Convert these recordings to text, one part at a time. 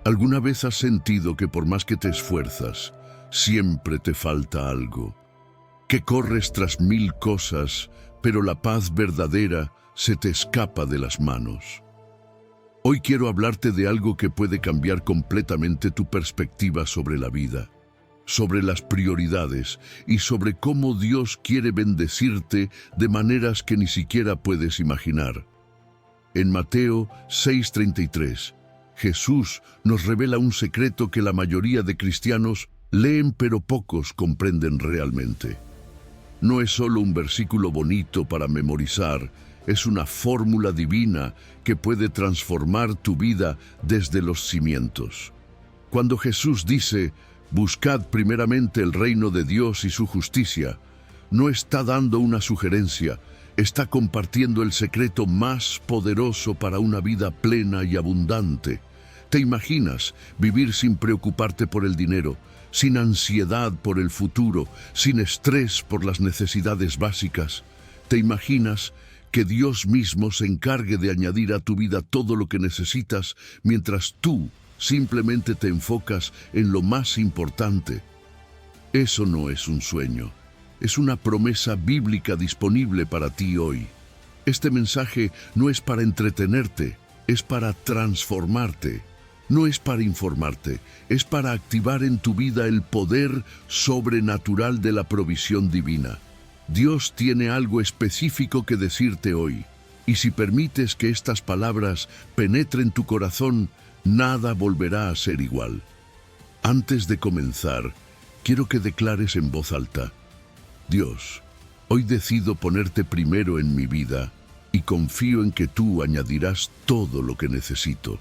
¿Alguna vez has sentido que por más que te esfuerzas, siempre te falta algo? Que corres tras mil cosas, pero la paz verdadera se te escapa de las manos. Hoy quiero hablarte de algo que puede cambiar completamente tu perspectiva sobre la vida, sobre las prioridades y sobre cómo Dios quiere bendecirte de maneras que ni siquiera puedes imaginar. En Mateo 6:33, Jesús nos revela un secreto que la mayoría de cristianos leen pero pocos comprenden realmente. No es solo un versículo bonito para memorizar, es una fórmula divina que puede transformar tu vida desde los cimientos. Cuando Jesús dice, buscad primeramente el reino de Dios y su justicia, no está dando una sugerencia, está compartiendo el secreto más poderoso para una vida plena y abundante. ¿Te imaginas vivir sin preocuparte por el dinero, sin ansiedad por el futuro, sin estrés por las necesidades básicas? ¿Te imaginas que Dios mismo se encargue de añadir a tu vida todo lo que necesitas mientras tú simplemente te enfocas en lo más importante? Eso no es un sueño, es una promesa bíblica disponible para ti hoy. Este mensaje no es para entretenerte, es para transformarte. No es para informarte, es para activar en tu vida el poder sobrenatural de la provisión divina. Dios tiene algo específico que decirte hoy, y si permites que estas palabras penetren tu corazón, nada volverá a ser igual. Antes de comenzar, quiero que declares en voz alta: Dios, hoy decido ponerte primero en mi vida y confío en que tú añadirás todo lo que necesito.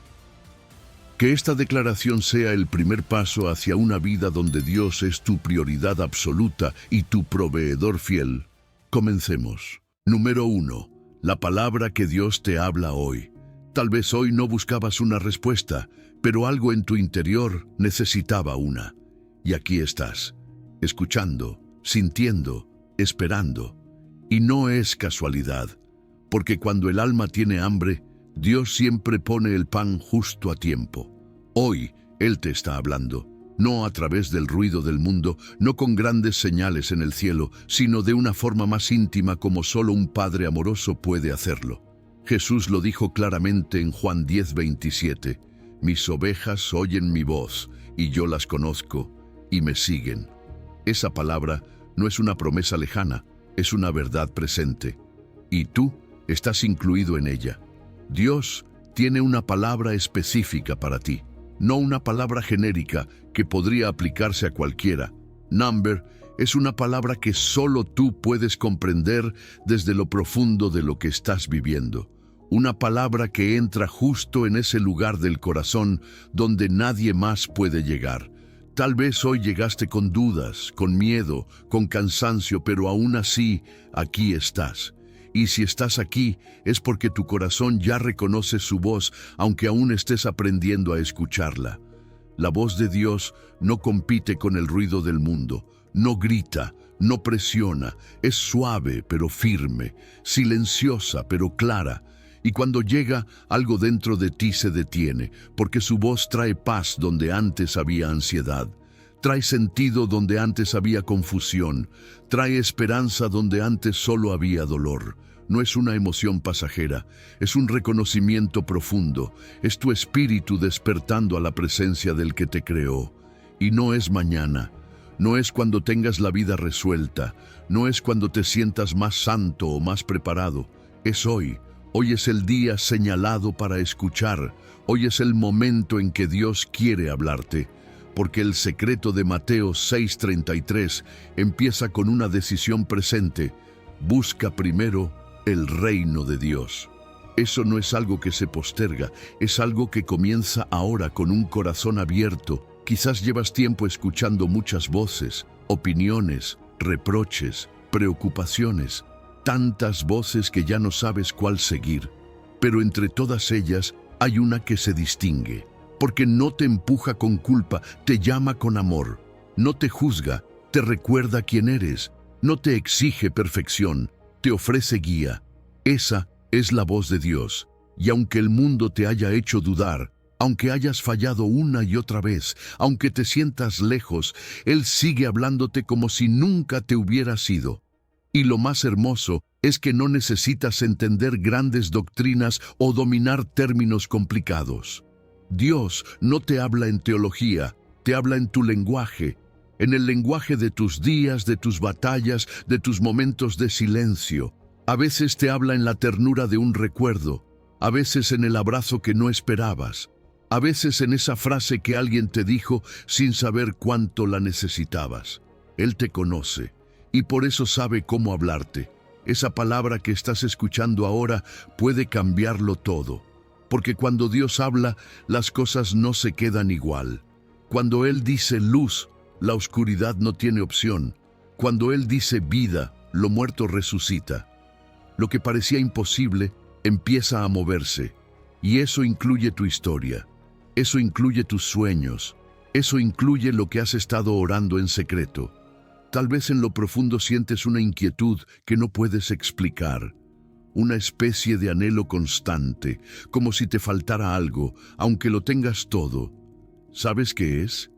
Que esta declaración sea el primer paso hacia una vida donde Dios es tu prioridad absoluta y tu proveedor fiel. Comencemos. Número 1. La palabra que Dios te habla hoy. Tal vez hoy no buscabas una respuesta, pero algo en tu interior necesitaba una. Y aquí estás, escuchando, sintiendo, esperando. Y no es casualidad, porque cuando el alma tiene hambre, Dios siempre pone el pan justo a tiempo. Hoy Él te está hablando, no a través del ruido del mundo, no con grandes señales en el cielo, sino de una forma más íntima como solo un Padre amoroso puede hacerlo. Jesús lo dijo claramente en Juan 10:27, mis ovejas oyen mi voz, y yo las conozco, y me siguen. Esa palabra no es una promesa lejana, es una verdad presente, y tú estás incluido en ella. Dios tiene una palabra específica para ti, no una palabra genérica que podría aplicarse a cualquiera. Number es una palabra que solo tú puedes comprender desde lo profundo de lo que estás viviendo. Una palabra que entra justo en ese lugar del corazón donde nadie más puede llegar. Tal vez hoy llegaste con dudas, con miedo, con cansancio, pero aún así, aquí estás. Y si estás aquí, es porque tu corazón ya reconoce su voz, aunque aún estés aprendiendo a escucharla. La voz de Dios no compite con el ruido del mundo, no grita, no presiona, es suave pero firme, silenciosa pero clara. Y cuando llega, algo dentro de ti se detiene, porque su voz trae paz donde antes había ansiedad. Trae sentido donde antes había confusión, trae esperanza donde antes solo había dolor. No es una emoción pasajera, es un reconocimiento profundo, es tu espíritu despertando a la presencia del que te creó. Y no es mañana, no es cuando tengas la vida resuelta, no es cuando te sientas más santo o más preparado, es hoy. Hoy es el día señalado para escuchar, hoy es el momento en que Dios quiere hablarte. Porque el secreto de Mateo 6:33 empieza con una decisión presente. Busca primero el reino de Dios. Eso no es algo que se posterga, es algo que comienza ahora con un corazón abierto. Quizás llevas tiempo escuchando muchas voces, opiniones, reproches, preocupaciones, tantas voces que ya no sabes cuál seguir. Pero entre todas ellas hay una que se distingue. Porque no te empuja con culpa, te llama con amor. No te juzga, te recuerda quién eres. No te exige perfección, te ofrece guía. Esa es la voz de Dios. Y aunque el mundo te haya hecho dudar, Aunque hayas fallado una y otra vez, aunque te sientas lejos, Él sigue hablándote como si nunca te hubieras ido. Y lo más hermoso es que no necesitas entender grandes doctrinas o dominar términos complicados. Dios no te habla en teología, te habla en tu lenguaje, en el lenguaje de tus días, de tus batallas, de tus momentos de silencio. A veces te habla en la ternura de un recuerdo, a veces en el abrazo que no esperabas, a veces en esa frase que alguien te dijo sin saber cuánto la necesitabas. Él te conoce y por eso sabe cómo hablarte. Esa palabra que estás escuchando ahora puede cambiarlo todo, porque cuando Dios habla, las cosas no se quedan igual. Cuando Él dice luz, la oscuridad no tiene opción. Cuando Él dice vida, lo muerto resucita. Lo que parecía imposible empieza a moverse, y eso incluye tu historia, eso incluye tus sueños, eso incluye lo que has estado orando en secreto. Tal vez en lo profundo sientes una inquietud que no puedes explicar, una especie de anhelo constante, como si te faltara algo, aunque lo tengas todo. ¿Sabes qué es?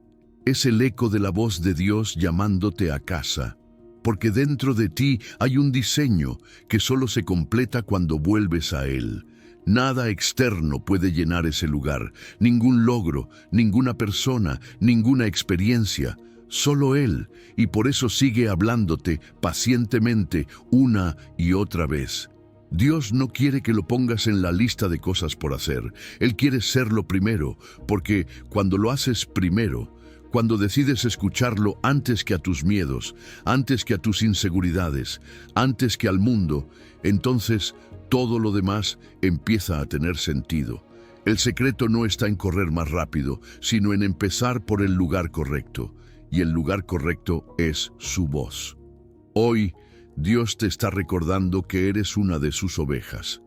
Es el eco de la voz de Dios llamándote a casa, porque dentro de ti hay un diseño que solo se completa cuando vuelves a Él. Nada externo puede llenar ese lugar, ningún logro, ninguna persona, ninguna experiencia, solo Él, y por eso sigue hablándote pacientemente una y otra vez. Dios no quiere que lo pongas en la lista de cosas por hacer. Él quiere serlo primero, porque cuando lo haces primero, cuando decides escucharlo antes que a tus miedos, antes que a tus inseguridades, antes que al mundo, entonces todo lo demás empieza a tener sentido. El secreto no está en correr más rápido, sino en empezar por el lugar correcto. Y el lugar correcto es su voz. Hoy, Dios te está recordando que eres una de sus ovejas,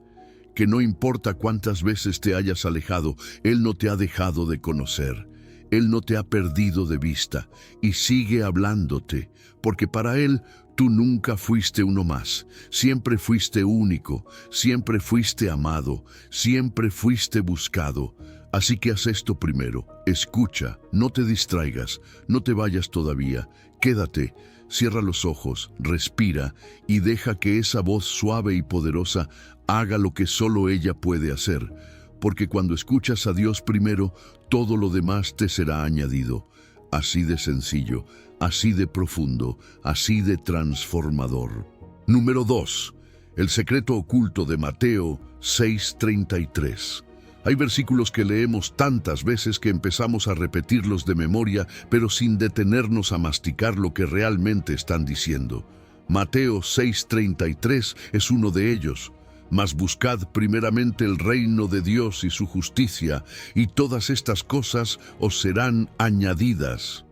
que no importa cuántas veces te hayas alejado, Él no te ha dejado de conocer, Él no te ha perdido de vista y sigue hablándote, porque para Él tú nunca fuiste uno más, siempre fuiste único, siempre fuiste amado, siempre fuiste buscado. Así que haz esto primero, escucha, no te distraigas, no te vayas todavía, quédate, cierra los ojos, respira y deja que esa voz suave y poderosa haga lo que solo ella puede hacer, porque cuando escuchas a Dios primero, todo lo demás te será añadido. Así de sencillo, así de profundo, así de transformador. Número 2. El secreto oculto de Mateo 6:33. Hay versículos que leemos tantas veces que empezamos a repetirlos de memoria, pero sin detenernos a masticar lo que realmente están diciendo. Mateo 6:33 es uno de ellos. Mas buscad primeramente el reino de Dios y su justicia, y todas estas cosas os serán añadidas.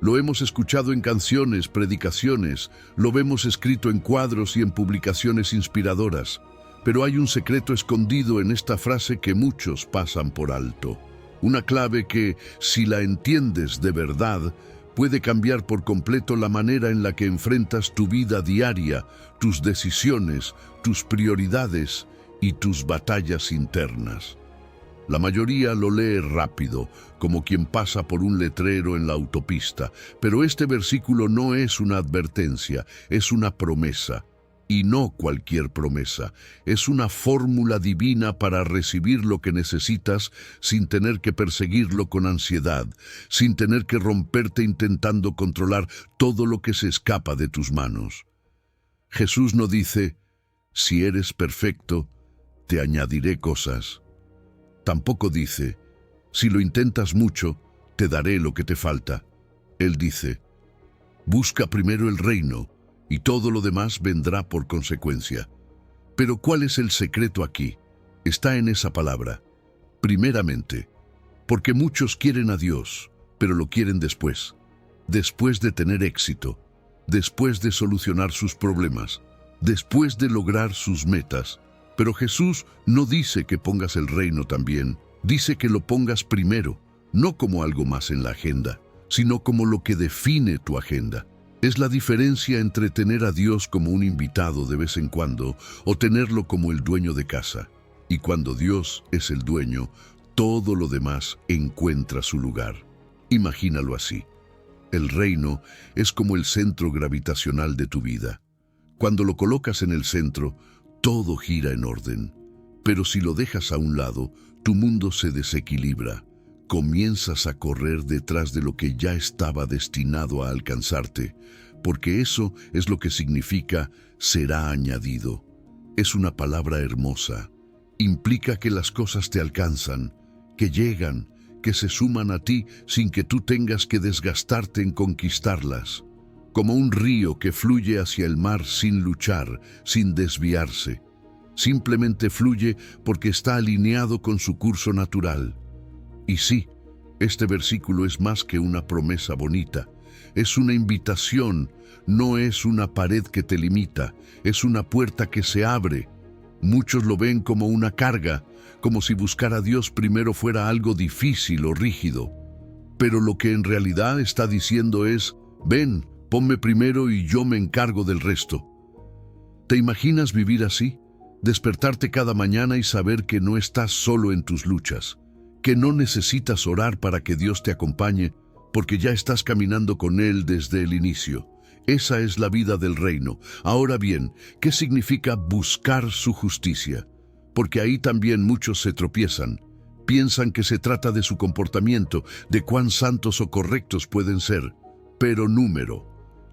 Lo hemos escuchado en canciones, predicaciones, lo vemos escrito en cuadros y en publicaciones inspiradoras. Pero hay un secreto escondido en esta frase que muchos pasan por alto. Una clave que, si la entiendes de verdad, puede cambiar por completo la manera en la que enfrentas tu vida diaria, tus decisiones, tus prioridades y tus batallas internas. La mayoría lo lee rápido, como quien pasa por un letrero en la autopista, pero este versículo no es una advertencia, es una promesa. Y no cualquier promesa, es una fórmula divina para recibir lo que necesitas sin tener que perseguirlo con ansiedad, sin tener que romperte intentando controlar todo lo que se escapa de tus manos. Jesús no dice, si eres perfecto, te añadiré cosas. Tampoco dice, si lo intentas mucho, te daré lo que te falta. Él dice, busca primero el reino, y todo lo demás vendrá por consecuencia. Pero ¿cuál es el secreto aquí? Está en esa palabra. Primeramente, porque muchos quieren a Dios, pero lo quieren después de tener éxito, después de solucionar sus problemas, después de lograr sus metas. Pero Jesús no dice que pongas el reino también, dice que lo pongas primero, no como algo más en la agenda, sino como lo que define tu agenda. Es la diferencia entre tener a Dios como un invitado de vez en cuando o tenerlo como el dueño de casa. Y cuando Dios es el dueño, todo lo demás encuentra su lugar. Imagínalo así. El reino es como el centro gravitacional de tu vida. Cuando lo colocas en el centro, todo gira en orden. Pero si lo dejas a un lado, tu mundo se desequilibra. Comienzas a correr detrás de lo que ya estaba destinado a alcanzarte, porque eso es lo que significa será añadido. Es una palabra hermosa. Implica que las cosas te alcanzan, que llegan, que se suman a ti sin que tú tengas que desgastarte en conquistarlas. Como un río que fluye hacia el mar sin luchar, sin desviarse. Simplemente fluye porque está alineado con su curso natural. Y sí, este versículo es más que una promesa bonita. Es una invitación, no es una pared que te limita, es una puerta que se abre. Muchos lo ven como una carga, como si buscar a Dios primero fuera algo difícil o rígido. Pero lo que en realidad está diciendo es, ven, ponme primero y yo me encargo del resto. ¿Te imaginas vivir así? Despertarte cada mañana y saber que no estás solo en tus luchas, que no necesitas orar para que Dios te acompañe, porque ya estás caminando con Él desde el inicio. Esa es la vida del reino. Ahora bien, ¿qué significa buscar su justicia? Porque ahí también muchos se tropiezan. Piensan que se trata de su comportamiento, de cuán santos o correctos pueden ser. Pero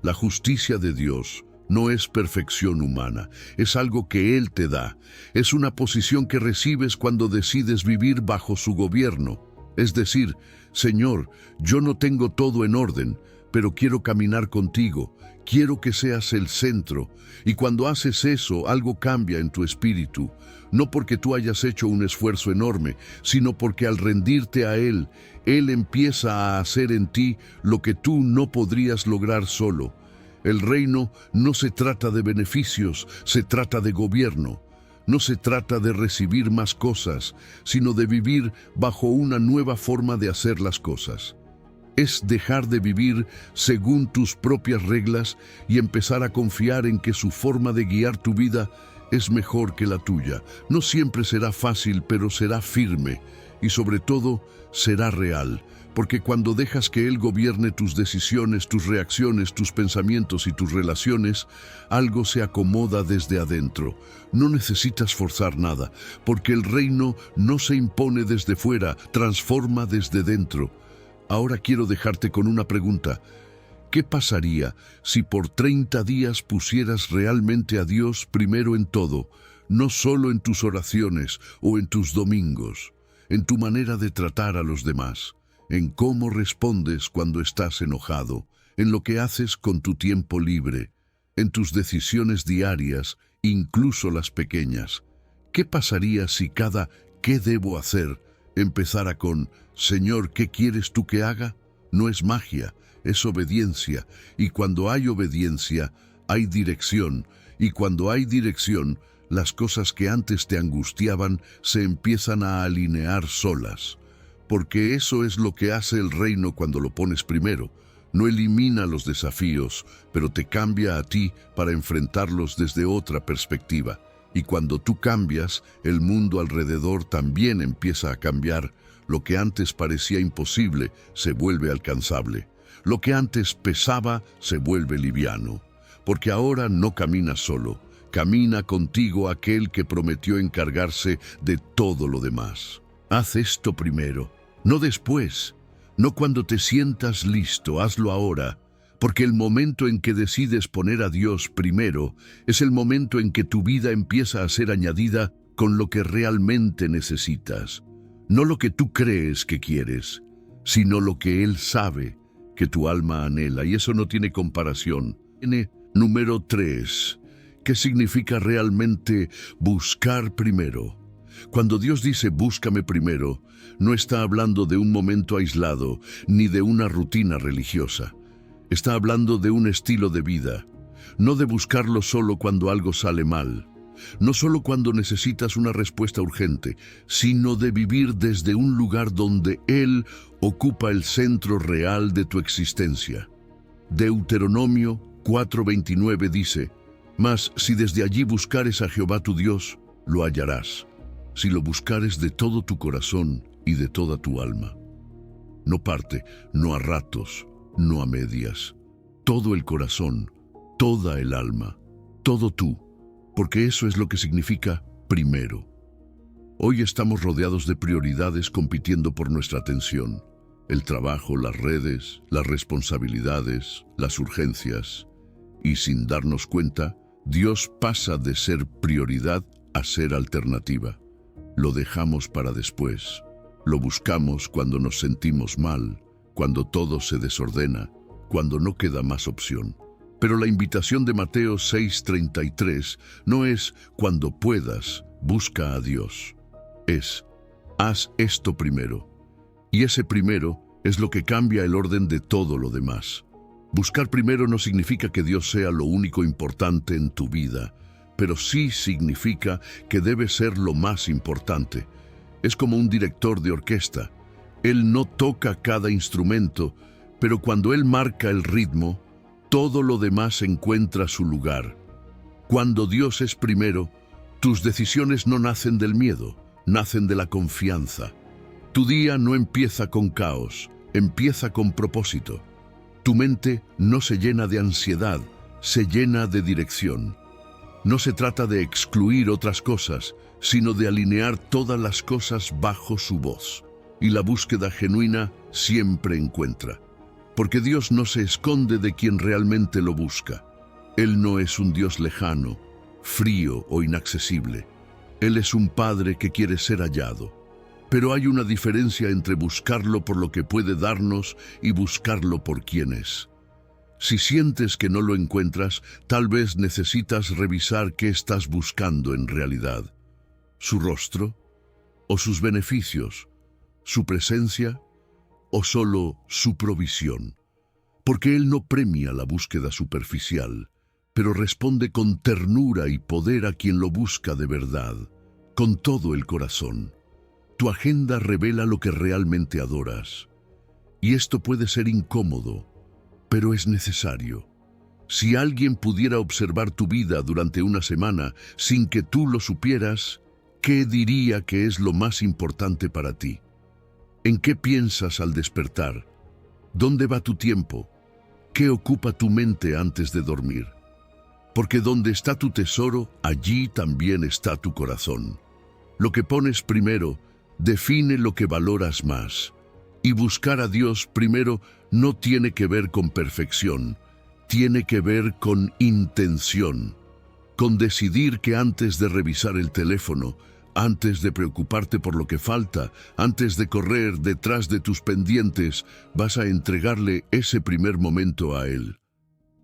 la justicia de Dios no es perfección humana, es algo que Él te da. Es una posición que recibes cuando decides vivir bajo su gobierno. Es decir, Señor, yo no tengo todo en orden, pero quiero caminar contigo, quiero que seas el centro. Y cuando haces eso, algo cambia en tu espíritu, no porque tú hayas hecho un esfuerzo enorme, sino porque al rendirte a Él, Él empieza a hacer en ti lo que tú no podrías lograr solo. El reino no se trata de beneficios, se trata de gobierno. No se trata de recibir más cosas, sino de vivir bajo una nueva forma de hacer las cosas. Es dejar de vivir según tus propias reglas y empezar a confiar en que su forma de guiar tu vida es mejor que la tuya. No siempre será fácil, pero será firme y sobre todo será real. Porque cuando dejas que Él gobierne tus decisiones, tus reacciones, tus pensamientos y tus relaciones, algo se acomoda desde adentro. No necesitas forzar nada, porque el reino no se impone desde fuera, transforma desde dentro. Ahora quiero dejarte con una pregunta. ¿Qué pasaría si por 30 días pusieras realmente a Dios primero en todo, no solo en tus oraciones o en tus domingos, en tu manera de tratar a los demás? En cómo respondes cuando estás enojado, en lo que haces con tu tiempo libre, en tus decisiones diarias, incluso las pequeñas. ¿Qué pasaría si cada ¿qué debo hacer? Empezara con Señor, ¿qué quieres tú que haga? No es magia, es obediencia, y cuando hay obediencia, hay dirección, y cuando hay dirección, las cosas que antes te angustiaban se empiezan a alinear solas. Porque eso es lo que hace el reino cuando lo pones primero. No elimina los desafíos, pero te cambia a ti para enfrentarlos desde otra perspectiva. Y cuando tú cambias, el mundo alrededor también empieza a cambiar. Lo que antes parecía imposible se vuelve alcanzable. Lo que antes pesaba se vuelve liviano. Porque ahora no caminas solo, camina contigo aquel que prometió encargarse de todo lo demás. Haz esto primero. No después, no cuando te sientas listo, hazlo ahora, porque el momento en que decides poner a Dios primero es el momento en que tu vida empieza a ser añadida con lo que realmente necesitas. No lo que tú crees que quieres, sino lo que Él sabe que tu alma anhela, y eso no tiene comparación. Número 3, ¿qué significa realmente buscar primero? Cuando Dios dice búscame primero, no está hablando de un momento aislado ni de una rutina religiosa. Está hablando de un estilo de vida, no de buscarlo solo cuando algo sale mal, no solo cuando necesitas una respuesta urgente, sino de vivir desde un lugar donde Él ocupa el centro real de tu existencia. Deuteronomio 4:29 dice, «Mas si desde allí buscares a Jehová tu Dios, lo hallarás. Si lo buscares de todo tu corazón y de toda tu alma. No parte, no a ratos, no a medias. Todo el corazón, toda el alma, todo tú, porque eso es lo que significa primero. Hoy estamos rodeados de prioridades compitiendo por nuestra atención. El trabajo, las redes, las responsabilidades, las urgencias. Y sin darnos cuenta, Dios pasa de ser prioridad a ser alternativa. Lo dejamos para después. Lo buscamos cuando nos sentimos mal, cuando todo se desordena, cuando no queda más opción. Pero la invitación de Mateo 6:33 no es cuando puedas, busca a Dios. Es, haz esto primero. Y ese primero es lo que cambia el orden de todo lo demás. Buscar primero no significa que Dios sea lo único importante en tu vida, pero sí significa que debe ser lo más importante. Es como un director de orquesta. Él no toca cada instrumento, pero cuando él marca el ritmo, todo lo demás encuentra su lugar. Cuando Dios es primero, tus decisiones no nacen del miedo, nacen de la confianza. Tu día no empieza con caos, empieza con propósito. Tu mente no se llena de ansiedad, se llena de dirección. No se trata de excluir otras cosas, sino de alinear todas las cosas bajo su voz. Y la búsqueda genuina siempre encuentra. Porque Dios no se esconde de quien realmente lo busca. Él no es un Dios lejano, frío o inaccesible. Él es un Padre que quiere ser hallado. Pero hay una diferencia entre buscarlo por lo que puede darnos y buscarlo por quién es. Si sientes que no lo encuentras, tal vez necesitas revisar qué estás buscando en realidad. ¿Su rostro? ¿O sus beneficios? ¿Su presencia? ¿O solo su provisión? Porque Él no premia la búsqueda superficial, pero responde con ternura y poder a quien lo busca de verdad, con todo el corazón. Tu agenda revela lo que realmente adoras. Y esto puede ser incómodo, pero es necesario. Si alguien pudiera observar tu vida durante una semana sin que tú lo supieras, ¿qué diría que es lo más importante para ti? ¿En qué piensas al despertar? ¿Dónde va tu tiempo? ¿Qué ocupa tu mente antes de dormir? Porque donde está tu tesoro, allí también está tu corazón. Lo que pones primero define lo que valoras más. Y buscar a Dios primero no tiene que ver con perfección, tiene que ver con intención, con decidir que antes de revisar el teléfono, antes de preocuparte por lo que falta, antes de correr detrás de tus pendientes, vas a entregarle ese primer momento a Él.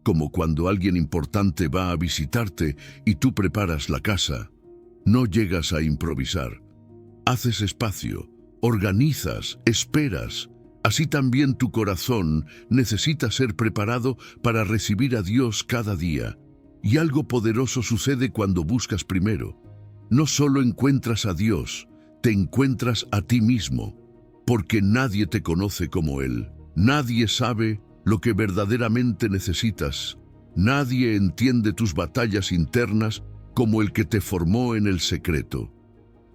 Como cuando alguien importante va a visitarte y tú preparas la casa. No llegas a improvisar. Haces espacio, organizas, esperas. Así también tu corazón necesita ser preparado para recibir a Dios cada día. Y algo poderoso sucede cuando buscas primero. No solo encuentras a Dios, te encuentras a ti mismo, porque nadie te conoce como Él. Nadie sabe lo que verdaderamente necesitas. Nadie entiende tus batallas internas como el que te formó en el secreto.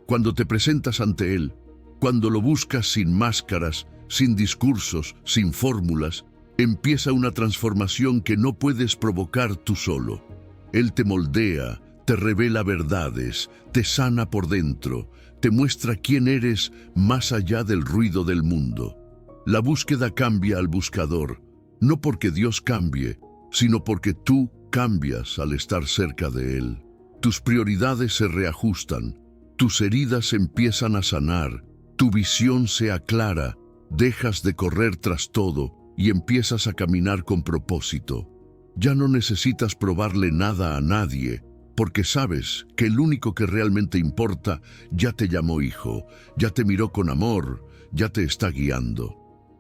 Cuando te presentas ante Él, cuando lo buscas sin máscaras, sin discursos, sin fórmulas, empieza una transformación que no puedes provocar tú solo. Él te moldea, te revela verdades, te sana por dentro, te muestra quién eres más allá del ruido del mundo. La búsqueda cambia al buscador, no porque Dios cambie, sino porque tú cambias al estar cerca de Él. Tus prioridades se reajustan, tus heridas empiezan a sanar, tu visión se aclara, dejas de correr tras todo y empiezas a caminar con propósito. Ya no necesitas probarle nada a nadie, porque sabes que el único que realmente importa ya te llamó hijo, ya te miró con amor, ya te está guiando.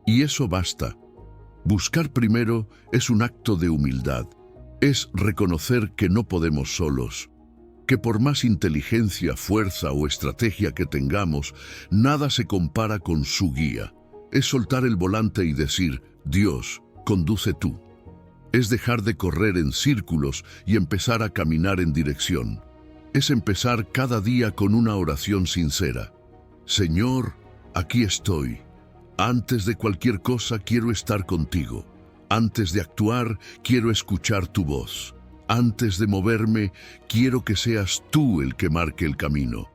Y eso basta. Buscar primero es un acto de humildad. Es reconocer que no podemos solos, que por más inteligencia, fuerza o estrategia que tengamos, nada se compara con su guía. Es soltar el volante y decir, Dios, conduce tú. Es dejar de correr en círculos y empezar a caminar en dirección. Es empezar cada día con una oración sincera. Señor, aquí estoy. Antes de cualquier cosa quiero estar contigo. Antes de actuar, quiero escuchar tu voz. Antes de moverme, quiero que seas tú el que marque el camino.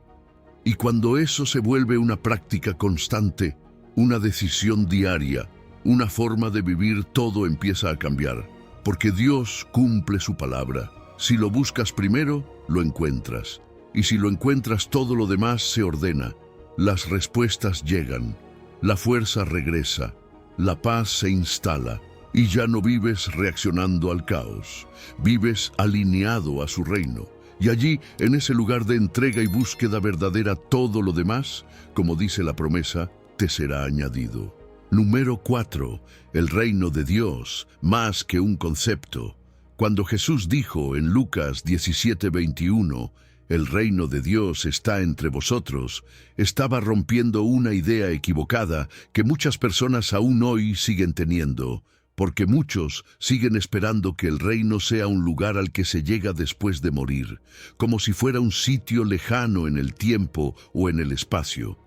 Y cuando eso se vuelve una práctica constante, una decisión diaria, una forma de vivir, todo empieza a cambiar. Porque Dios cumple su palabra. Si lo buscas primero, lo encuentras. Y si lo encuentras, todo lo demás se ordena. Las respuestas llegan. La fuerza regresa. La paz se instala. Y ya no vives reaccionando al caos. Vives alineado a su reino. Y allí, en ese lugar de entrega y búsqueda verdadera, todo lo demás, como dice la promesa, te será añadido. Número 4. El reino de Dios, más que un concepto. Cuando Jesús dijo en Lucas 17:21, el reino de Dios está entre vosotros, estaba rompiendo una idea equivocada que muchas personas aún hoy siguen teniendo, porque muchos siguen esperando que el reino sea un lugar al que se llega después de morir, como si fuera un sitio lejano en el tiempo o en el espacio.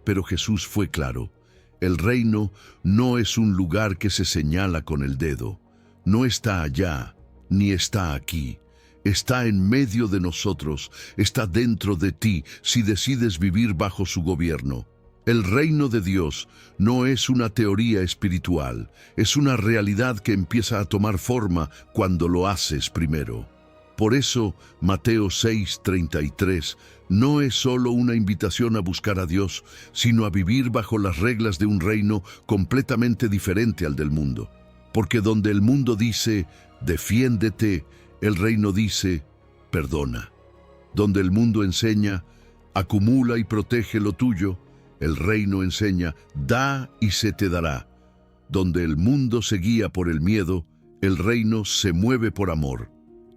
Pero Jesús fue claro. El reino no es un lugar que se señala con el dedo. No está allá, ni está aquí. Está en medio de nosotros, está dentro de ti si decides vivir bajo su gobierno. El reino de Dios no es una teoría espiritual, es una realidad que empieza a tomar forma cuando lo haces primero. Por eso, Mateo 6:33 no es solo una invitación a buscar a Dios, sino a vivir bajo las reglas de un reino completamente diferente al del mundo. Porque donde el mundo dice, defiéndete, el reino dice, perdona. Donde el mundo enseña, acumula y protege lo tuyo, el reino enseña, da y se te dará. Donde el mundo se guía por el miedo, el reino se mueve por amor.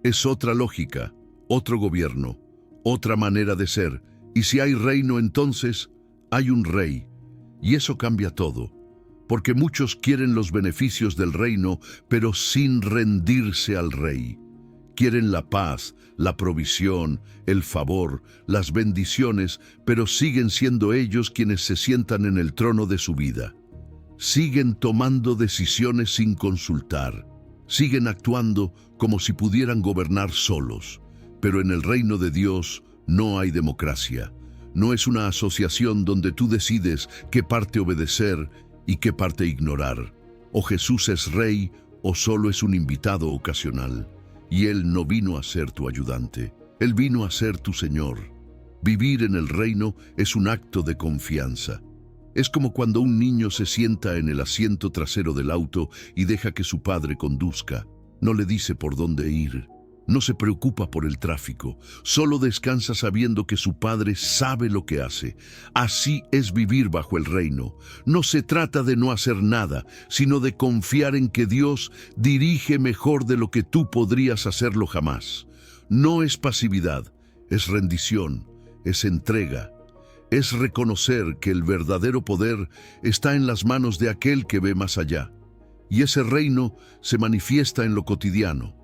Es otra lógica, otro gobierno, otra manera de ser. Y si hay reino, entonces hay un rey. Y eso cambia todo. Porque muchos quieren los beneficios del reino, pero sin rendirse al rey. Quieren la paz, la provisión, el favor, las bendiciones, pero siguen siendo ellos quienes se sientan en el trono de su vida. Siguen tomando decisiones sin consultar. Siguen actuando como si pudieran gobernar solos. Pero en el reino de Dios no hay democracia. No es una asociación donde tú decides qué parte obedecer y qué parte ignorar. O Jesús es rey o solo es un invitado ocasional. Y Él no vino a ser tu ayudante, Él vino a ser tu Señor. Vivir en el reino es un acto de confianza. Es como cuando un niño se sienta en el asiento trasero del auto y deja que su padre conduzca. No le dice por dónde ir, no se preocupa por el tráfico, solo descansa sabiendo que su padre sabe lo que hace. Así es vivir bajo el reino. No se trata de no hacer nada, sino de confiar en que Dios dirige mejor de lo que tú podrías hacerlo jamás. No es pasividad, es rendición, es entrega. Es reconocer que el verdadero poder está en las manos de aquel que ve más allá. Y ese reino se manifiesta en lo cotidiano.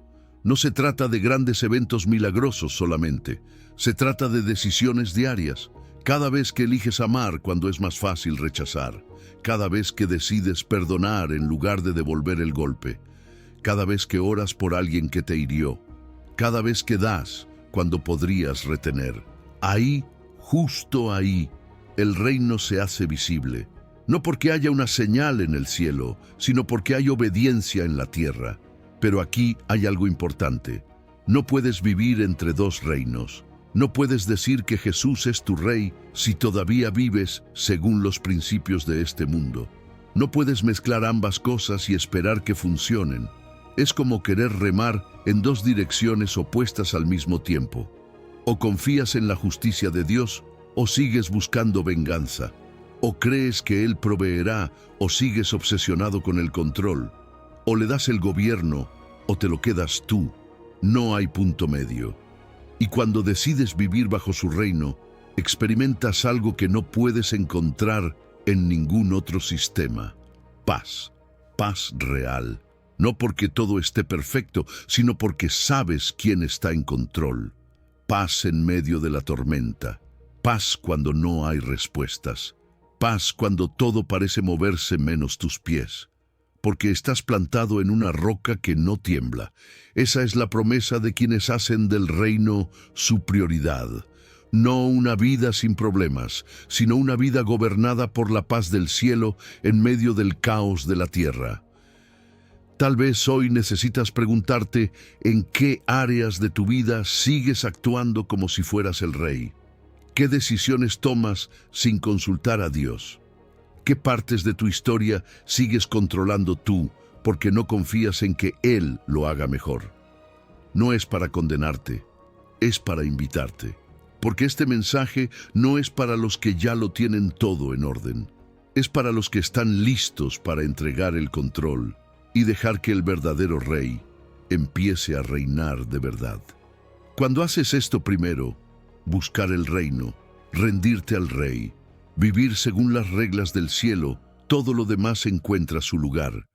No se trata de grandes eventos milagrosos solamente. Se trata de decisiones diarias. Cada vez que eliges amar cuando es más fácil rechazar. Cada vez que decides perdonar en lugar de devolver el golpe. Cada vez que oras por alguien que te hirió. Cada vez que das cuando podrías retener. Ahí, justo ahí, el reino se hace visible. No porque haya una señal en el cielo, sino porque hay obediencia en la tierra. Pero aquí hay algo importante. No puedes vivir entre dos reinos. No puedes decir que Jesús es tu rey si todavía vives según los principios de este mundo. No puedes mezclar ambas cosas y esperar que funcionen. Es como querer remar en dos direcciones opuestas al mismo tiempo. O confías en la justicia de Dios, o sigues buscando venganza. O crees que Él proveerá, o sigues obsesionado con el control. O le das el gobierno, o te lo quedas tú. No hay punto medio. Y cuando decides vivir bajo su reino, experimentas algo que no puedes encontrar en ningún otro sistema. Paz. Paz real. No porque todo esté perfecto, sino porque sabes quién está en control. Paz en medio de la tormenta. Paz cuando no hay respuestas. paz cuando todo parece moverse menos tus pies, porque estás plantado en una roca que no tiembla. Esa es la promesa de quienes hacen del reino su prioridad. No una vida sin problemas, sino una vida gobernada por la paz del cielo en medio del caos de la tierra. Tal vez hoy necesitas preguntarte en qué áreas de tu vida sigues actuando como si fueras el rey. ¿Qué decisiones tomas sin consultar a Dios? ¿Qué partes de tu historia sigues controlando tú porque no confías en que Él lo haga mejor? No es para condenarte, es para invitarte. Porque este mensaje no es para los que ya lo tienen todo en orden. Es para los que están listos para entregar el control y dejar que el verdadero rey empiece a reinar de verdad. Cuando haces esto primero, buscar el reino, rendirte al rey, vivir según las reglas del cielo, todo lo demás encuentra su lugar.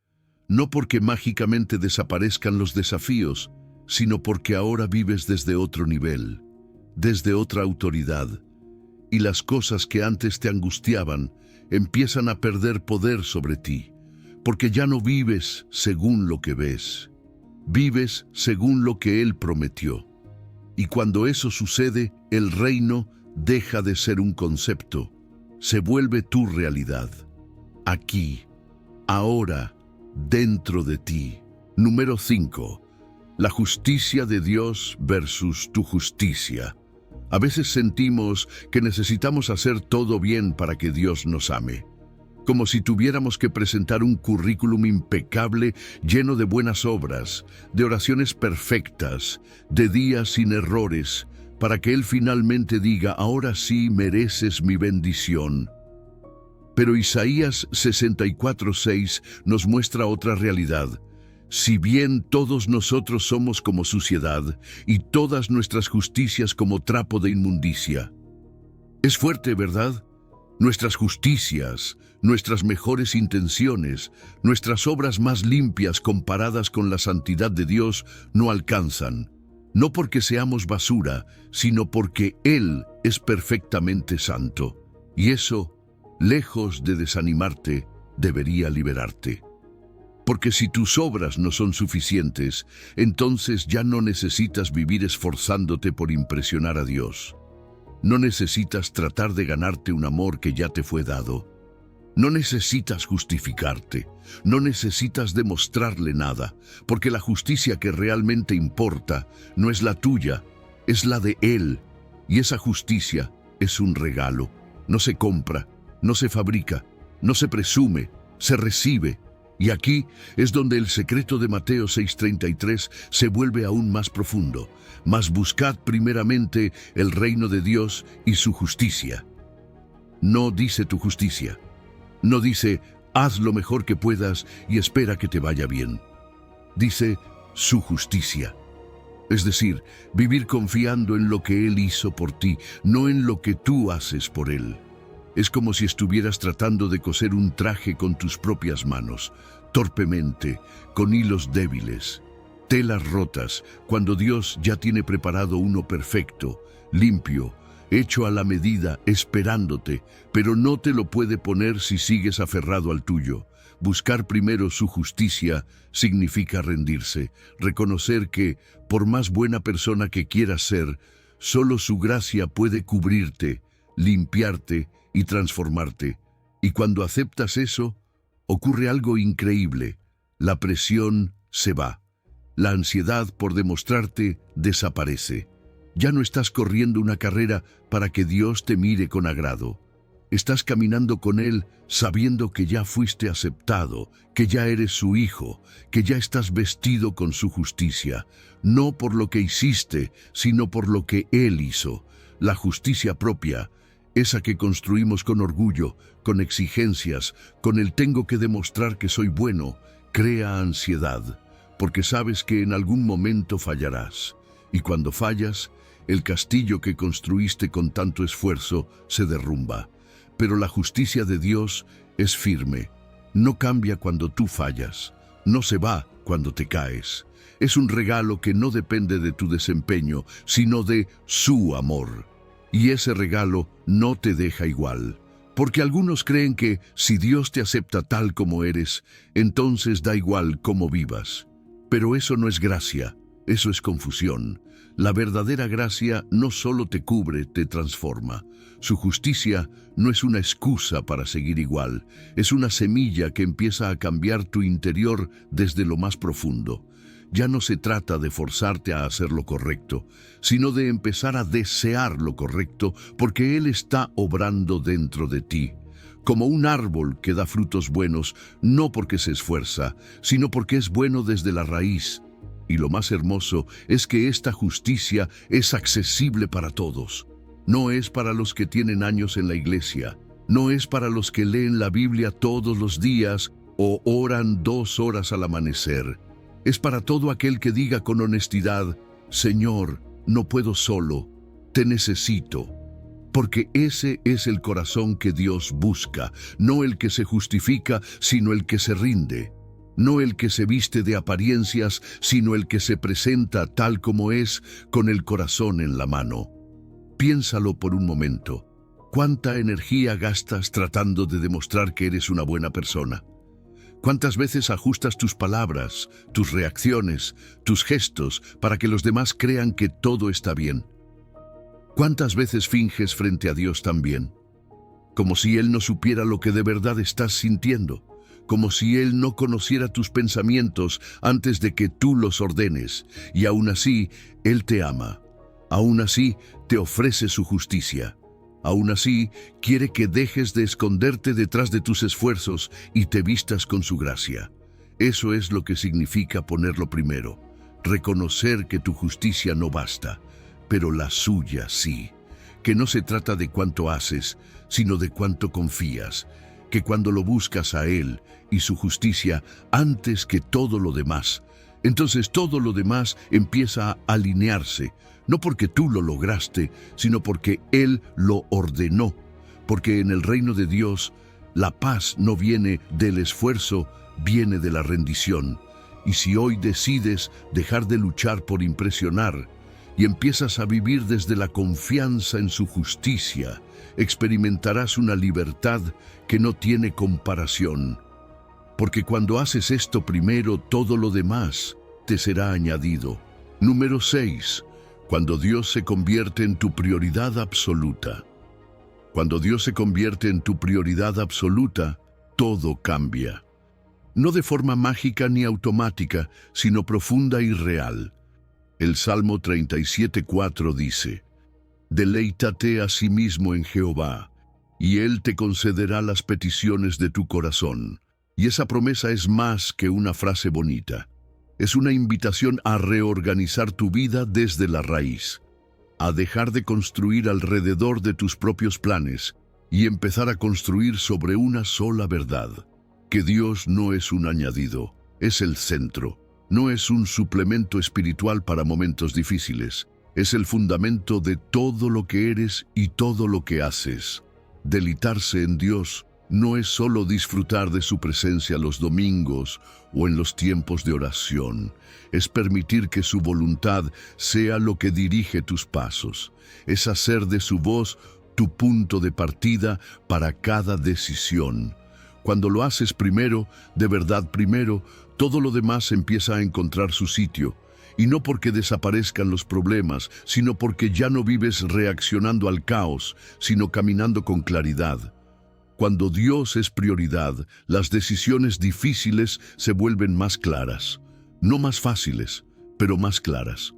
No porque mágicamente desaparezcan los desafíos, sino porque ahora vives desde otro nivel, desde otra autoridad, y las cosas que antes te angustiaban empiezan a perder poder sobre ti, porque ya no vives según lo que ves, vives según lo que Él prometió. Y cuando eso sucede, el reino deja de ser un concepto, se vuelve tu realidad, aquí, ahora, dentro de ti. Número 5. La justicia de Dios versus tu justicia. A veces sentimos que necesitamos hacer todo bien para que Dios nos ame, como si tuviéramos que presentar un currículum impecable lleno de buenas obras, de oraciones perfectas, de días sin errores, para que Él finalmente diga, ahora sí mereces mi bendición. Pero Isaías 64:6 nos muestra otra realidad. Si bien todos nosotros somos como suciedad y todas nuestras justicias como trapo de inmundicia. Es fuerte, ¿verdad? Nuestras justicias, nuestras mejores intenciones, nuestras obras más limpias comparadas con la santidad de Dios no alcanzan. No porque seamos basura, sino porque Él es perfectamente santo. Y eso, lejos de desanimarte, debería liberarte. Porque si tus obras no son suficientes, entonces ya no necesitas vivir esforzándote por impresionar a Dios. No necesitas tratar de ganarte un amor que ya te fue dado. No necesitas justificarte, no necesitas demostrarle nada, porque la justicia que realmente importa no es la tuya, es la de Él. Y esa justicia es un regalo. No se compra, no se fabrica, no se presume, se recibe. Y aquí es donde el secreto de Mateo 6:33 se vuelve aún más profundo. Mas buscad primeramente el reino de Dios y su justicia. No dice tu justicia. No dice, haz lo mejor que puedas y espera que te vaya bien. Dice, su justicia. Es decir, vivir confiando en lo que Él hizo por ti, no en lo que tú haces por Él. Es como si estuvieras tratando de coser un traje con tus propias manos, torpemente, con hilos débiles, telas rotas, cuando Dios ya tiene preparado uno perfecto, limpio, hecho a la medida, esperándote, pero no te lo puede poner si sigues aferrado al tuyo. Buscar primero su justicia significa rendirse, reconocer que, por más buena persona que quieras ser, solo su gracia puede cubrirte, limpiarte y transformarte. Y cuando aceptas eso, ocurre algo increíble. La presión se va. La ansiedad por demostrarte desaparece. Ya no estás corriendo una carrera para que Dios te mire con agrado. Estás caminando con Él sabiendo que ya fuiste aceptado, que ya eres su hijo, que ya estás vestido con su justicia, no por lo que hiciste, sino por lo que Él hizo. La justicia propia, esa que construimos con orgullo, con exigencias, con el tengo que demostrar que soy bueno, crea ansiedad, porque sabes que en algún momento fallarás. Y cuando fallas, el castillo que construiste con tanto esfuerzo se derrumba. Pero la justicia de Dios es firme. No cambia cuando tú fallas. No se va cuando te caes. Es un regalo que no depende de tu desempeño, sino de su amor. Y ese regalo no te deja igual. Porque algunos creen que si Dios te acepta tal como eres, entonces da igual cómo vivas. Pero eso no es gracia, eso es confusión. La verdadera gracia no solo te cubre, te transforma. Su justicia no es una excusa para seguir igual, es una semilla que empieza a cambiar tu interior desde lo más profundo. Ya no se trata de forzarte a hacer lo correcto, sino de empezar a desear lo correcto porque Él está obrando dentro de ti. Como un árbol que da frutos buenos, no porque se esfuerza, sino porque es bueno desde la raíz. Y lo más hermoso es que esta justicia es accesible para todos. No es para los que tienen años en la iglesia, no es para los que leen la Biblia todos los días o oran 2 horas al amanecer. Es para todo aquel que diga con honestidad: Señor, no puedo solo, te necesito. Porque ese es el corazón que Dios busca, no el que se justifica, sino el que se rinde. No el que se viste de apariencias, sino el que se presenta tal como es, con el corazón en la mano. Piénsalo por un momento. ¿Cuánta energía gastas tratando de demostrar que eres una buena persona? ¿Cuántas veces ajustas tus palabras, tus reacciones, tus gestos para que los demás crean que todo está bien? ¿Cuántas veces finges frente a Dios también? Como si Él no supiera lo que de verdad estás sintiendo, como si Él no conociera tus pensamientos antes de que tú los ordenes, y aún así Él te ama, aún así te ofrece su justicia. Aún así, quiere que dejes de esconderte detrás de tus esfuerzos y te vistas con su gracia. Eso es lo que significa ponerlo primero, reconocer que tu justicia no basta, pero la suya sí, que no se trata de cuánto haces, sino de cuánto confías, que cuando lo buscas a Él y su justicia antes que todo lo demás, entonces todo lo demás empieza a alinearse, no porque tú lo lograste, sino porque Él lo ordenó. Porque en el reino de Dios, la paz no viene del esfuerzo, viene de la rendición. Y si hoy decides dejar de luchar por impresionar y empiezas a vivir desde la confianza en su justicia, experimentarás una libertad que no tiene comparación. Porque cuando haces esto primero, todo lo demás te será añadido. Número 6. Cuando Dios se convierte en tu prioridad absoluta. Cuando Dios se convierte en tu prioridad absoluta, todo cambia. No de forma mágica ni automática, sino profunda y real. El Salmo 37:4 dice: Deleítate a sí mismo en Jehová, y Él te concederá las peticiones de tu corazón. Y esa promesa es más que una frase bonita. Es una invitación a reorganizar tu vida desde la raíz, a dejar de construir alrededor de tus propios planes y empezar a construir sobre una sola verdad, que Dios no es un añadido, es el centro, no es un suplemento espiritual para momentos difíciles, es el fundamento de todo lo que eres y todo lo que haces. Deleitarse en Dios no es solo disfrutar de su presencia los domingos o en los tiempos de oración. Es permitir que su voluntad sea lo que dirige tus pasos. Es hacer de su voz tu punto de partida para cada decisión. Cuando lo haces primero, de verdad primero, todo lo demás empieza a encontrar su sitio. Y no porque desaparezcan los problemas, sino porque ya no vives reaccionando al caos, sino caminando con claridad. Cuando Dios es prioridad, las decisiones difíciles se vuelven más claras. No más fáciles, pero más claras.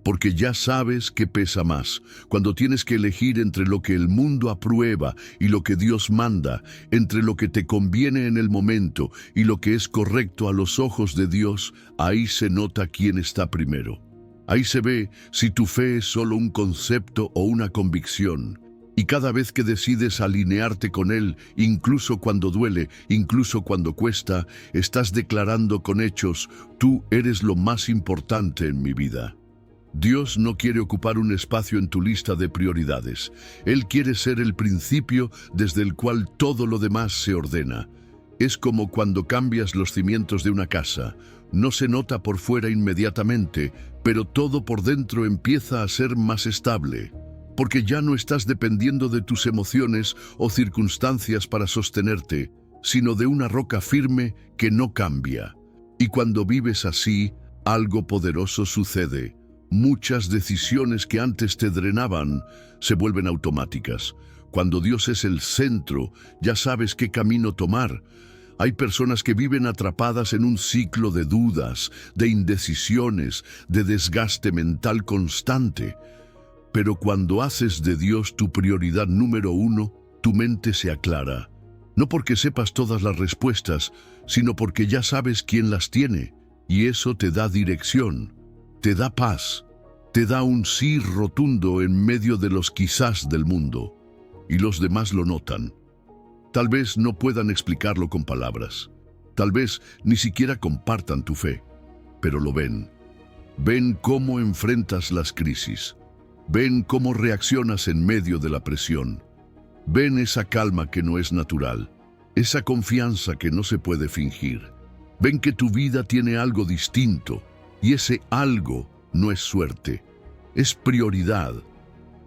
Porque ya sabes qué pesa más. Cuando tienes que elegir entre lo que el mundo aprueba y lo que Dios manda, entre lo que te conviene en el momento y lo que es correcto a los ojos de Dios, ahí se nota quién está primero. Ahí se ve si tu fe es solo un concepto o una convicción. Y cada vez que decides alinearte con Él, incluso cuando duele, incluso cuando cuesta, estás declarando con hechos: tú eres lo más importante en mi vida. Dios no quiere ocupar un espacio en tu lista de prioridades. Él quiere ser el principio desde el cual todo lo demás se ordena. Es como cuando cambias los cimientos de una casa. No se nota por fuera inmediatamente, pero todo por dentro empieza a ser más estable. porque ya no estás dependiendo de tus emociones o circunstancias para sostenerte, sino de una roca firme que no cambia. Y cuando vives así, algo poderoso sucede. Muchas decisiones que antes te drenaban se vuelven automáticas. Cuando Dios es el centro, ya sabes qué camino tomar. Hay personas que viven atrapadas en un ciclo de dudas, de indecisiones, de desgaste mental constante. Pero cuando haces de Dios tu prioridad número uno, tu mente se aclara. No porque sepas todas las respuestas, sino porque ya sabes quién las tiene. Y eso te da dirección, te da paz, te da un sí rotundo en medio de los quizás del mundo. Y los demás lo notan. Tal vez no puedan explicarlo con palabras. Tal vez ni siquiera compartan tu fe. Pero lo ven. Ven cómo enfrentas las crisis. Ven cómo reaccionas en medio de la presión. Ven esa calma que no es natural. Esa confianza que no se puede fingir. Ven que tu vida tiene algo distinto. Y ese algo no es suerte. Es prioridad.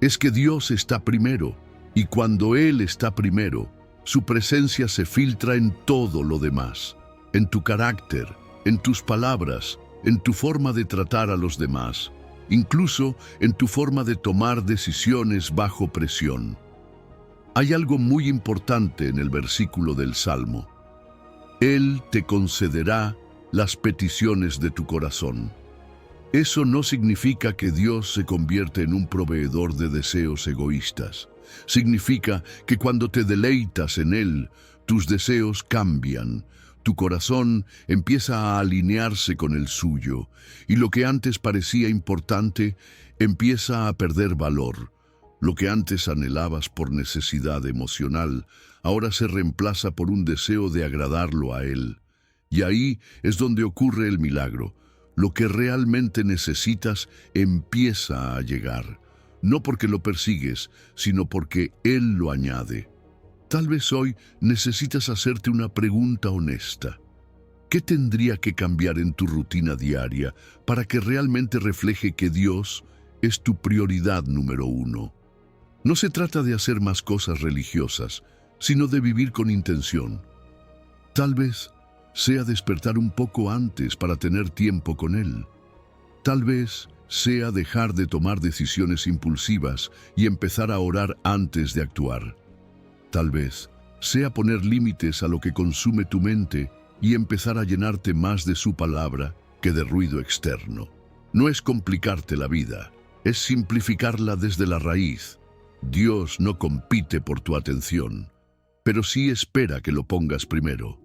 Es que Dios está primero. Y cuando Él está primero, su presencia se filtra en todo lo demás. En tu carácter, en tus palabras, en tu forma de tratar a los demás, incluso en tu forma de tomar decisiones bajo presión. Hay algo muy importante en el versículo del Salmo. Él te concederá las peticiones de tu corazón. Eso no significa que Dios se convierte en un proveedor de deseos egoístas. Significa que cuando te deleitas en Él, tus deseos cambian, tu corazón empieza a alinearse con el suyo, y lo que antes parecía importante empieza a perder valor. Lo que antes anhelabas por necesidad emocional, ahora se reemplaza por un deseo de agradarlo a Él. Y ahí es donde ocurre el milagro. Lo que realmente necesitas empieza a llegar. No porque lo persigues, sino porque Él lo añade. Tal vez hoy necesitas hacerte una pregunta honesta. ¿Qué tendría que cambiar en tu rutina diaria para que realmente refleje que Dios es tu prioridad número uno? No se trata de hacer más cosas religiosas, sino de vivir con intención. Tal vez sea despertar un poco antes para tener tiempo con Él. Tal vez sea dejar de tomar decisiones impulsivas y empezar a orar antes de actuar. Tal vez sea poner límites a lo que consume tu mente y empezar a llenarte más de su palabra que de ruido externo. No es complicarte la vida, es simplificarla desde la raíz. Dios no compite por tu atención, pero sí espera que lo pongas primero,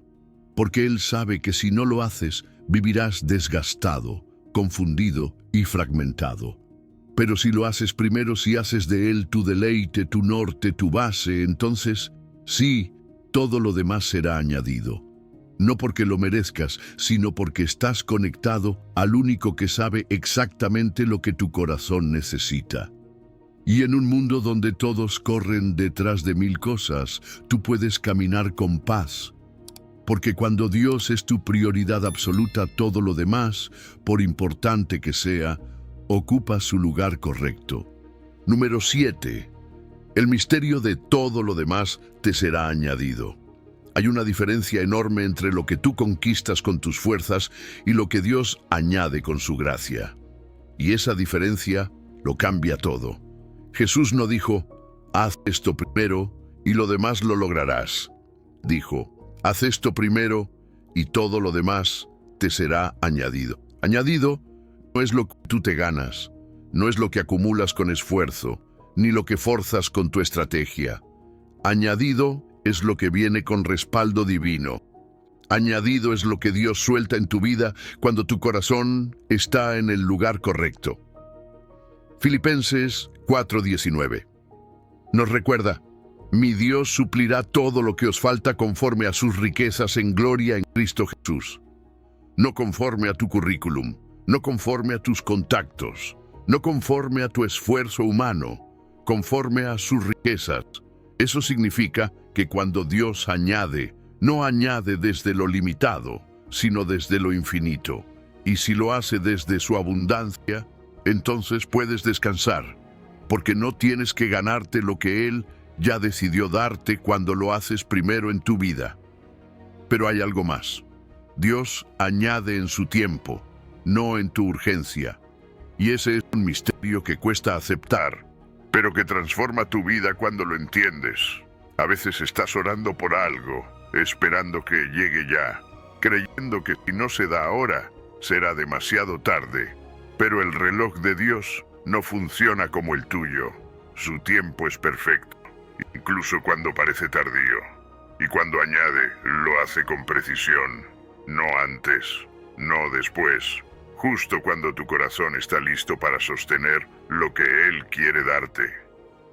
porque Él sabe que si no lo haces, vivirás desgastado, confundido y fragmentado. Pero si lo haces primero, si haces de Él tu deleite, tu norte, tu base, entonces, sí, todo lo demás será añadido. No porque lo merezcas, sino porque estás conectado al único que sabe exactamente lo que tu corazón necesita. Y en un mundo donde todos corren detrás de mil cosas, tú puedes caminar con paz. Porque cuando Dios es tu prioridad absoluta, todo lo demás, por importante que sea, ocupa su lugar correcto. Número 7. El misterio de todo lo demás te será añadido. Hay una diferencia enorme entre lo que tú conquistas con tus fuerzas y lo que Dios añade con su gracia. Y esa diferencia lo cambia todo. Jesús no dijo, haz esto primero y lo demás lo lograrás. Dijo, haz esto primero y todo lo demás te será añadido. Añadido no es lo que tú te ganas, no es lo que acumulas con esfuerzo, ni lo que forzas con tu estrategia. Añadido es lo que viene con respaldo divino. Añadido es lo que Dios suelta en tu vida cuando tu corazón está en el lugar correcto. Filipenses 4:19 nos recuerda, mi Dios suplirá todo lo que os falta conforme a sus riquezas en gloria en Cristo Jesús. No conforme a tu currículum, no conforme a tus contactos, no conforme a tu esfuerzo humano, conforme a sus riquezas. Eso significa que cuando Dios añade, no añade desde lo limitado, sino desde lo infinito. Y si lo hace desde su abundancia, entonces puedes descansar. porque no tienes que ganarte lo que Él ya decidió darte cuando lo haces primero en tu vida. Pero hay algo más. Dios añade en su tiempo, no en tu urgencia. Y ese es un misterio que cuesta aceptar, pero que transforma tu vida cuando lo entiendes. A veces estás orando por algo, esperando que llegue ya, creyendo que si no se da ahora, será demasiado tarde. Pero el reloj de Dios no funciona como el tuyo. Su tiempo es perfecto, incluso cuando parece tardío. Y cuando añade, lo hace con precisión. No antes, no después. Justo cuando tu corazón está listo para sostener lo que Él quiere darte.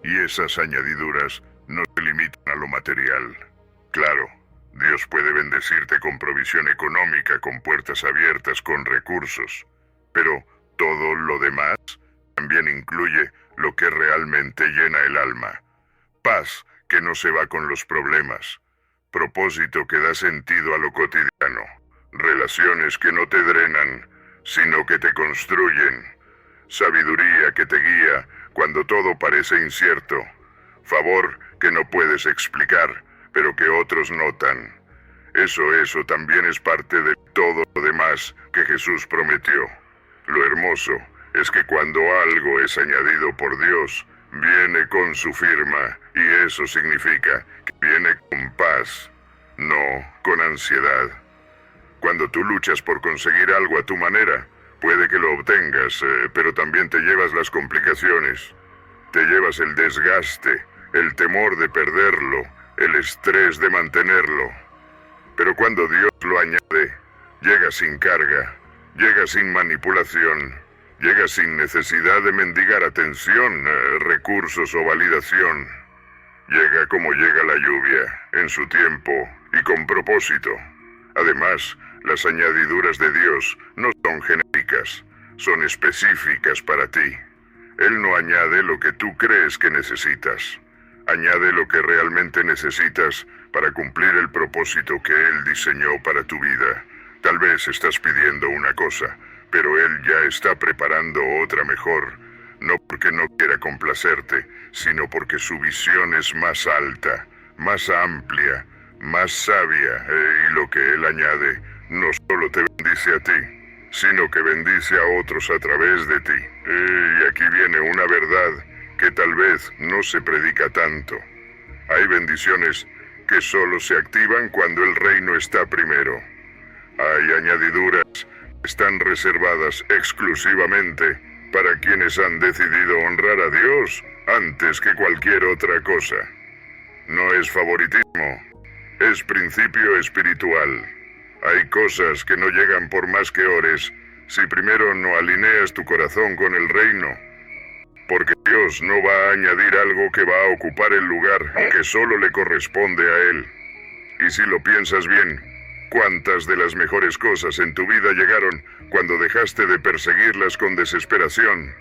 Y esas añadiduras no se limitan a lo material. Claro, Dios puede bendecirte con provisión económica, con puertas abiertas, con recursos. Pero todo lo demás también incluye lo que realmente llena el alma. Paz que no se va con los problemas. Propósito que da sentido a lo cotidiano. Relaciones que no te drenan, sino que te construyen. Sabiduría que te guía cuando todo parece incierto. Favor que no puedes explicar, pero que otros notan. Eso también es parte de todo lo demás que Jesús prometió. Lo hermoso es que cuando algo es añadido por Dios, viene con su firma, y eso significa que viene con paz, no con ansiedad. Cuando tú luchas por conseguir algo a tu manera, puede que lo obtengas, pero también te llevas las complicaciones. Te llevas el desgaste, el temor de perderlo, el estrés de mantenerlo. Pero cuando Dios lo añade, llega sin carga, llega sin manipulación, llega sin necesidad de mendigar atención, recursos o validación. Llega como llega la lluvia, en su tiempo y con propósito. Además, las añadiduras de Dios no son genéricas, son específicas para ti. Él no añade lo que tú crees que necesitas. Añade lo que realmente necesitas para cumplir el propósito que Él diseñó para tu vida. Tal vez estás pidiendo una cosa, pero Él ya está preparando otra mejor. No porque no quiera complacerte, sino porque su visión es más alta, más amplia, más sabia, y lo que Él añade no solo te bendice a ti, sino que bendice a otros a través de ti. Y aquí viene una verdad que tal vez no se predica tanto. Hay bendiciones que solo se activan cuando el reino está primero. Hay añadiduras que están reservadas exclusivamente para quienes han decidido honrar a Dios antes que cualquier otra cosa. No es favoritismo, es principio espiritual. Hay cosas que no llegan por más que ores si primero no alineas tu corazón con el reino. Porque Dios no va a añadir algo que va a ocupar el lugar que solo le corresponde a Él. Y si lo piensas bien, ¿cuántas de las mejores cosas en tu vida llegaron cuando dejaste de perseguirlas con desesperación?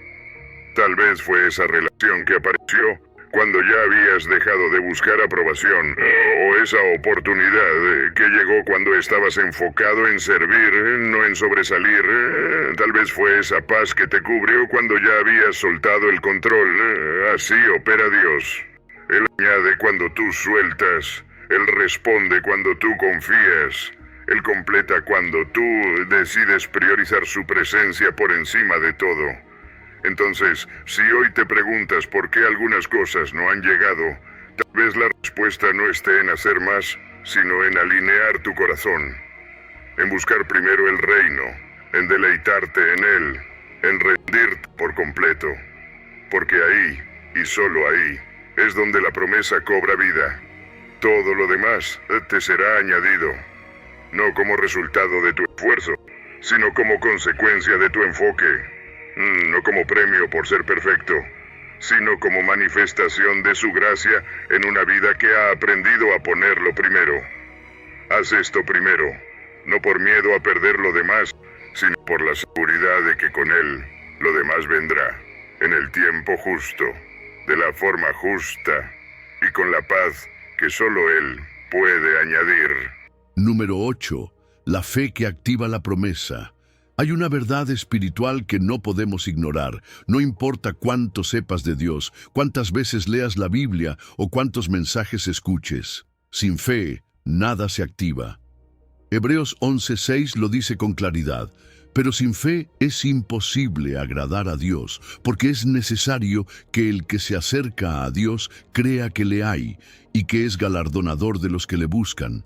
Tal vez fue esa relación que apareció cuando ya habías dejado de buscar aprobación, o esa oportunidad que llegó cuando estabas enfocado en servir, no en sobresalir. Tal vez fue esa paz que te cubrió cuando ya habías soltado el control. Así opera Dios. Él añade cuando tú sueltas, Él responde cuando tú confías, Él completa cuando tú decides priorizar su presencia por encima de todo. Entonces, si hoy te preguntas por qué algunas cosas no han llegado, tal vez la respuesta no esté en hacer más, sino en alinear tu corazón, en buscar primero el reino, en deleitarte en Él, en rendirte por completo, porque ahí, y solo ahí, es donde la promesa cobra vida. Todo lo demás te será añadido, no como resultado de tu esfuerzo, sino como consecuencia de tu enfoque. No como premio por ser perfecto, sino como manifestación de su gracia en una vida que ha aprendido a ponerlo primero. Haz esto primero, no por miedo a perder lo demás, sino por la seguridad de que con Él lo demás vendrá, en el tiempo justo, de la forma justa y con la paz que solo Él puede añadir. Número 8. La fe que activa la promesa. Hay una verdad espiritual que no podemos ignorar. No importa cuánto sepas de Dios, cuántas veces leas la Biblia o cuántos mensajes escuches. Sin fe, nada se activa. Hebreos 11:6 lo dice con claridad. Pero sin fe es imposible agradar a Dios, porque es necesario que el que se acerca a Dios crea que le hay y que es galardonador de los que le buscan.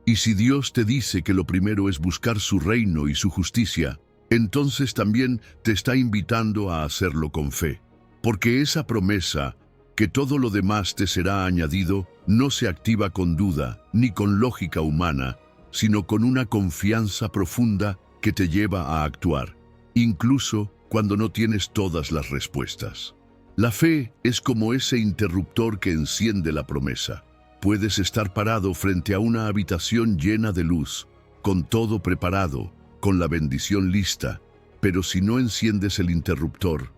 Y si Dios te dice que lo primero es buscar su reino y su justicia, entonces también te está invitando a hacerlo con fe. Porque esa promesa, que todo lo demás te será añadido, no se activa con duda ni con lógica humana, sino con una confianza profunda que te lleva a actuar, incluso cuando no tienes todas las respuestas. La fe es como ese interruptor que enciende la promesa. Puedes estar parado frente a una habitación llena de luz, con todo preparado, con la bendición lista, pero si no enciendes el interruptor,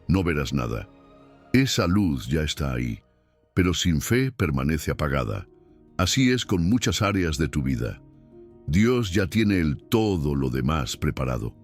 no verás nada. Esa luz ya está ahí, pero sin fe permanece apagada. Así es con muchas áreas de tu vida. Dios ya tiene todo lo demás preparado,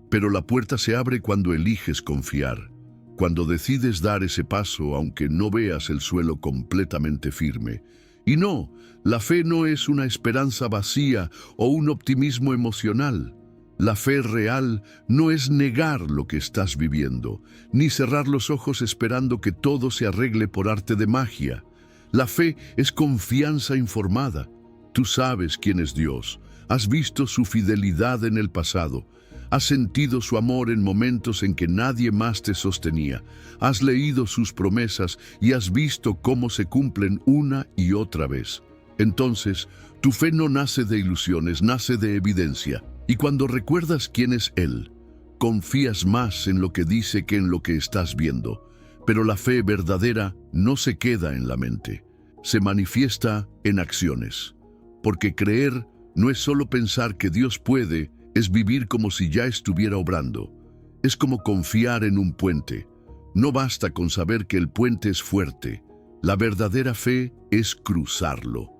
pero la puerta se abre cuando eliges confiar, cuando decides dar ese paso aunque no veas el suelo completamente firme. Y no, la fe no es una esperanza vacía o un optimismo emocional. La fe real no es negar lo que estás viviendo, ni cerrar los ojos esperando que todo se arregle por arte de magia. La fe es confianza informada. Tú sabes quién es Dios, has visto su fidelidad en el pasado, has sentido su amor en momentos en que nadie más te sostenía, has leído sus promesas y has visto cómo se cumplen una y otra vez. Entonces, tu fe no nace de ilusiones, nace de evidencia. Y cuando recuerdas quién es Él, confías más en lo que dice que en lo que estás viendo. Pero la fe verdadera no se queda en la mente, se manifiesta en acciones. Porque creer no es solo pensar que Dios puede, es vivir como si ya estuviera obrando. Es como confiar en un puente. No basta con saber que el puente es fuerte. La verdadera fe es cruzarlo.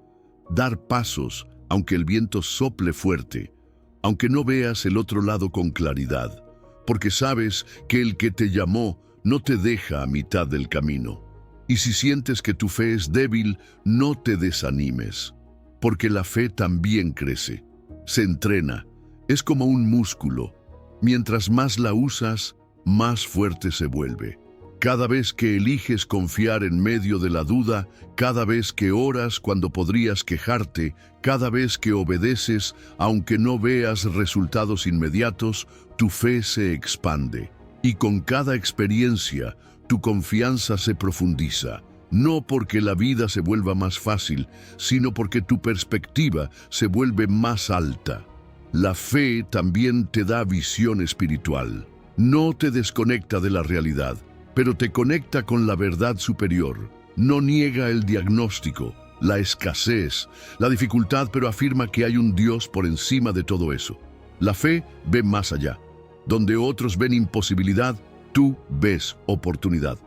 Dar pasos, aunque el viento sople fuerte, aunque no veas el otro lado con claridad, porque sabes que el que te llamó no te deja a mitad del camino. Y si sientes que tu fe es débil, no te desanimes, porque la fe también crece, se entrena, es como un músculo. Mientras más la usas, más fuerte se vuelve. Cada vez que eliges confiar en medio de la duda, cada vez que oras cuando podrías quejarte, cada vez que obedeces, aunque no veas resultados inmediatos, tu fe se expande. Y con cada experiencia, tu confianza se profundiza. No porque la vida se vuelva más fácil, sino porque tu perspectiva se vuelve más alta. La fe también te da visión espiritual. No te desconecta de la realidad, pero te conecta con la verdad superior. No niega el diagnóstico, la escasez, la dificultad, pero afirma que hay un Dios por encima de todo eso. La fe ve más allá. Donde otros ven imposibilidad, tú ves oportunidad.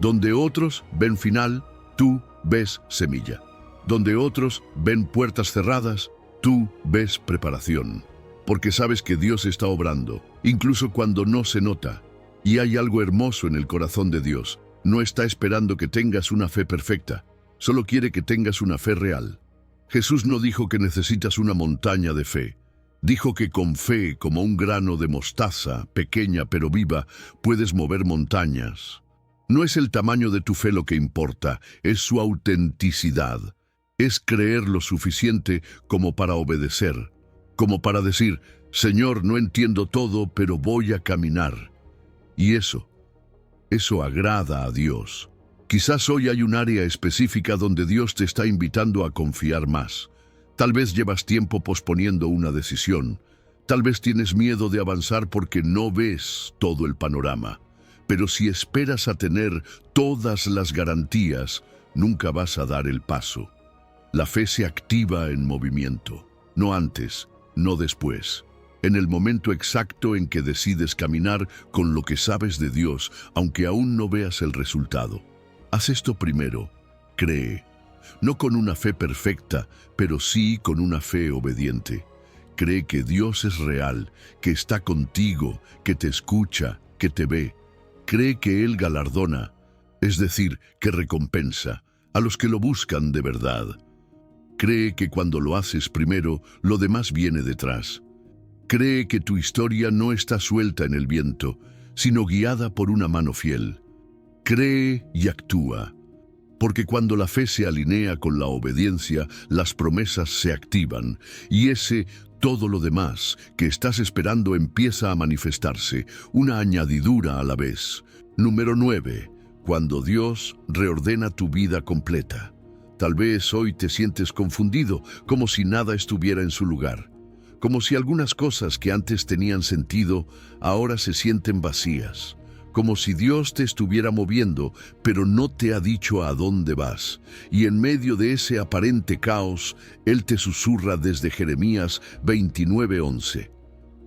Donde otros ven final, tú ves semilla. Donde otros ven puertas cerradas, tú ves preparación. Porque sabes que Dios está obrando, incluso cuando no se nota. Y hay algo hermoso en el corazón de Dios. No está esperando que tengas una fe perfecta, solo quiere que tengas una fe real. Jesús no dijo que necesitas una montaña de fe. Dijo que con fe, como un grano de mostaza, pequeña pero viva, puedes mover montañas. No es el tamaño de tu fe lo que importa, es su autenticidad. Es creer lo suficiente como para obedecer, como para decir, Señor, no entiendo todo, pero voy a caminar. Y eso agrada a Dios. Quizás hoy hay un área específica donde Dios te está invitando a confiar más. Tal vez llevas tiempo posponiendo una decisión. Tal vez tienes miedo de avanzar porque no ves todo el panorama. Pero si esperas a tener todas las garantías, nunca vas a dar el paso. La fe se activa en movimiento, no antes, no después. En el momento exacto en que decides caminar con lo que sabes de Dios, aunque aún no veas el resultado. Haz esto primero, cree. No con una fe perfecta, pero sí con una fe obediente. Cree que Dios es real, que está contigo, que te escucha, que te ve. Cree que Él galardona, es decir, que recompensa a los que lo buscan de verdad. Cree que cuando lo haces primero, lo demás viene detrás. Cree que tu historia no está suelta en el viento, sino guiada por una mano fiel. Cree y actúa, porque cuando la fe se alinea con la obediencia, las promesas se activan, y todo lo demás que estás esperando empieza a manifestarse, una añadidura a la vez. Número 9. Cuando Dios reordena tu vida completa. Tal vez hoy te sientes confundido, como si nada estuviera en su lugar. Como si algunas cosas que antes tenían sentido, ahora se sienten vacías. Como si Dios te estuviera moviendo, pero no te ha dicho a dónde vas. Y en medio de ese aparente caos, Él te susurra desde Jeremías 29:11.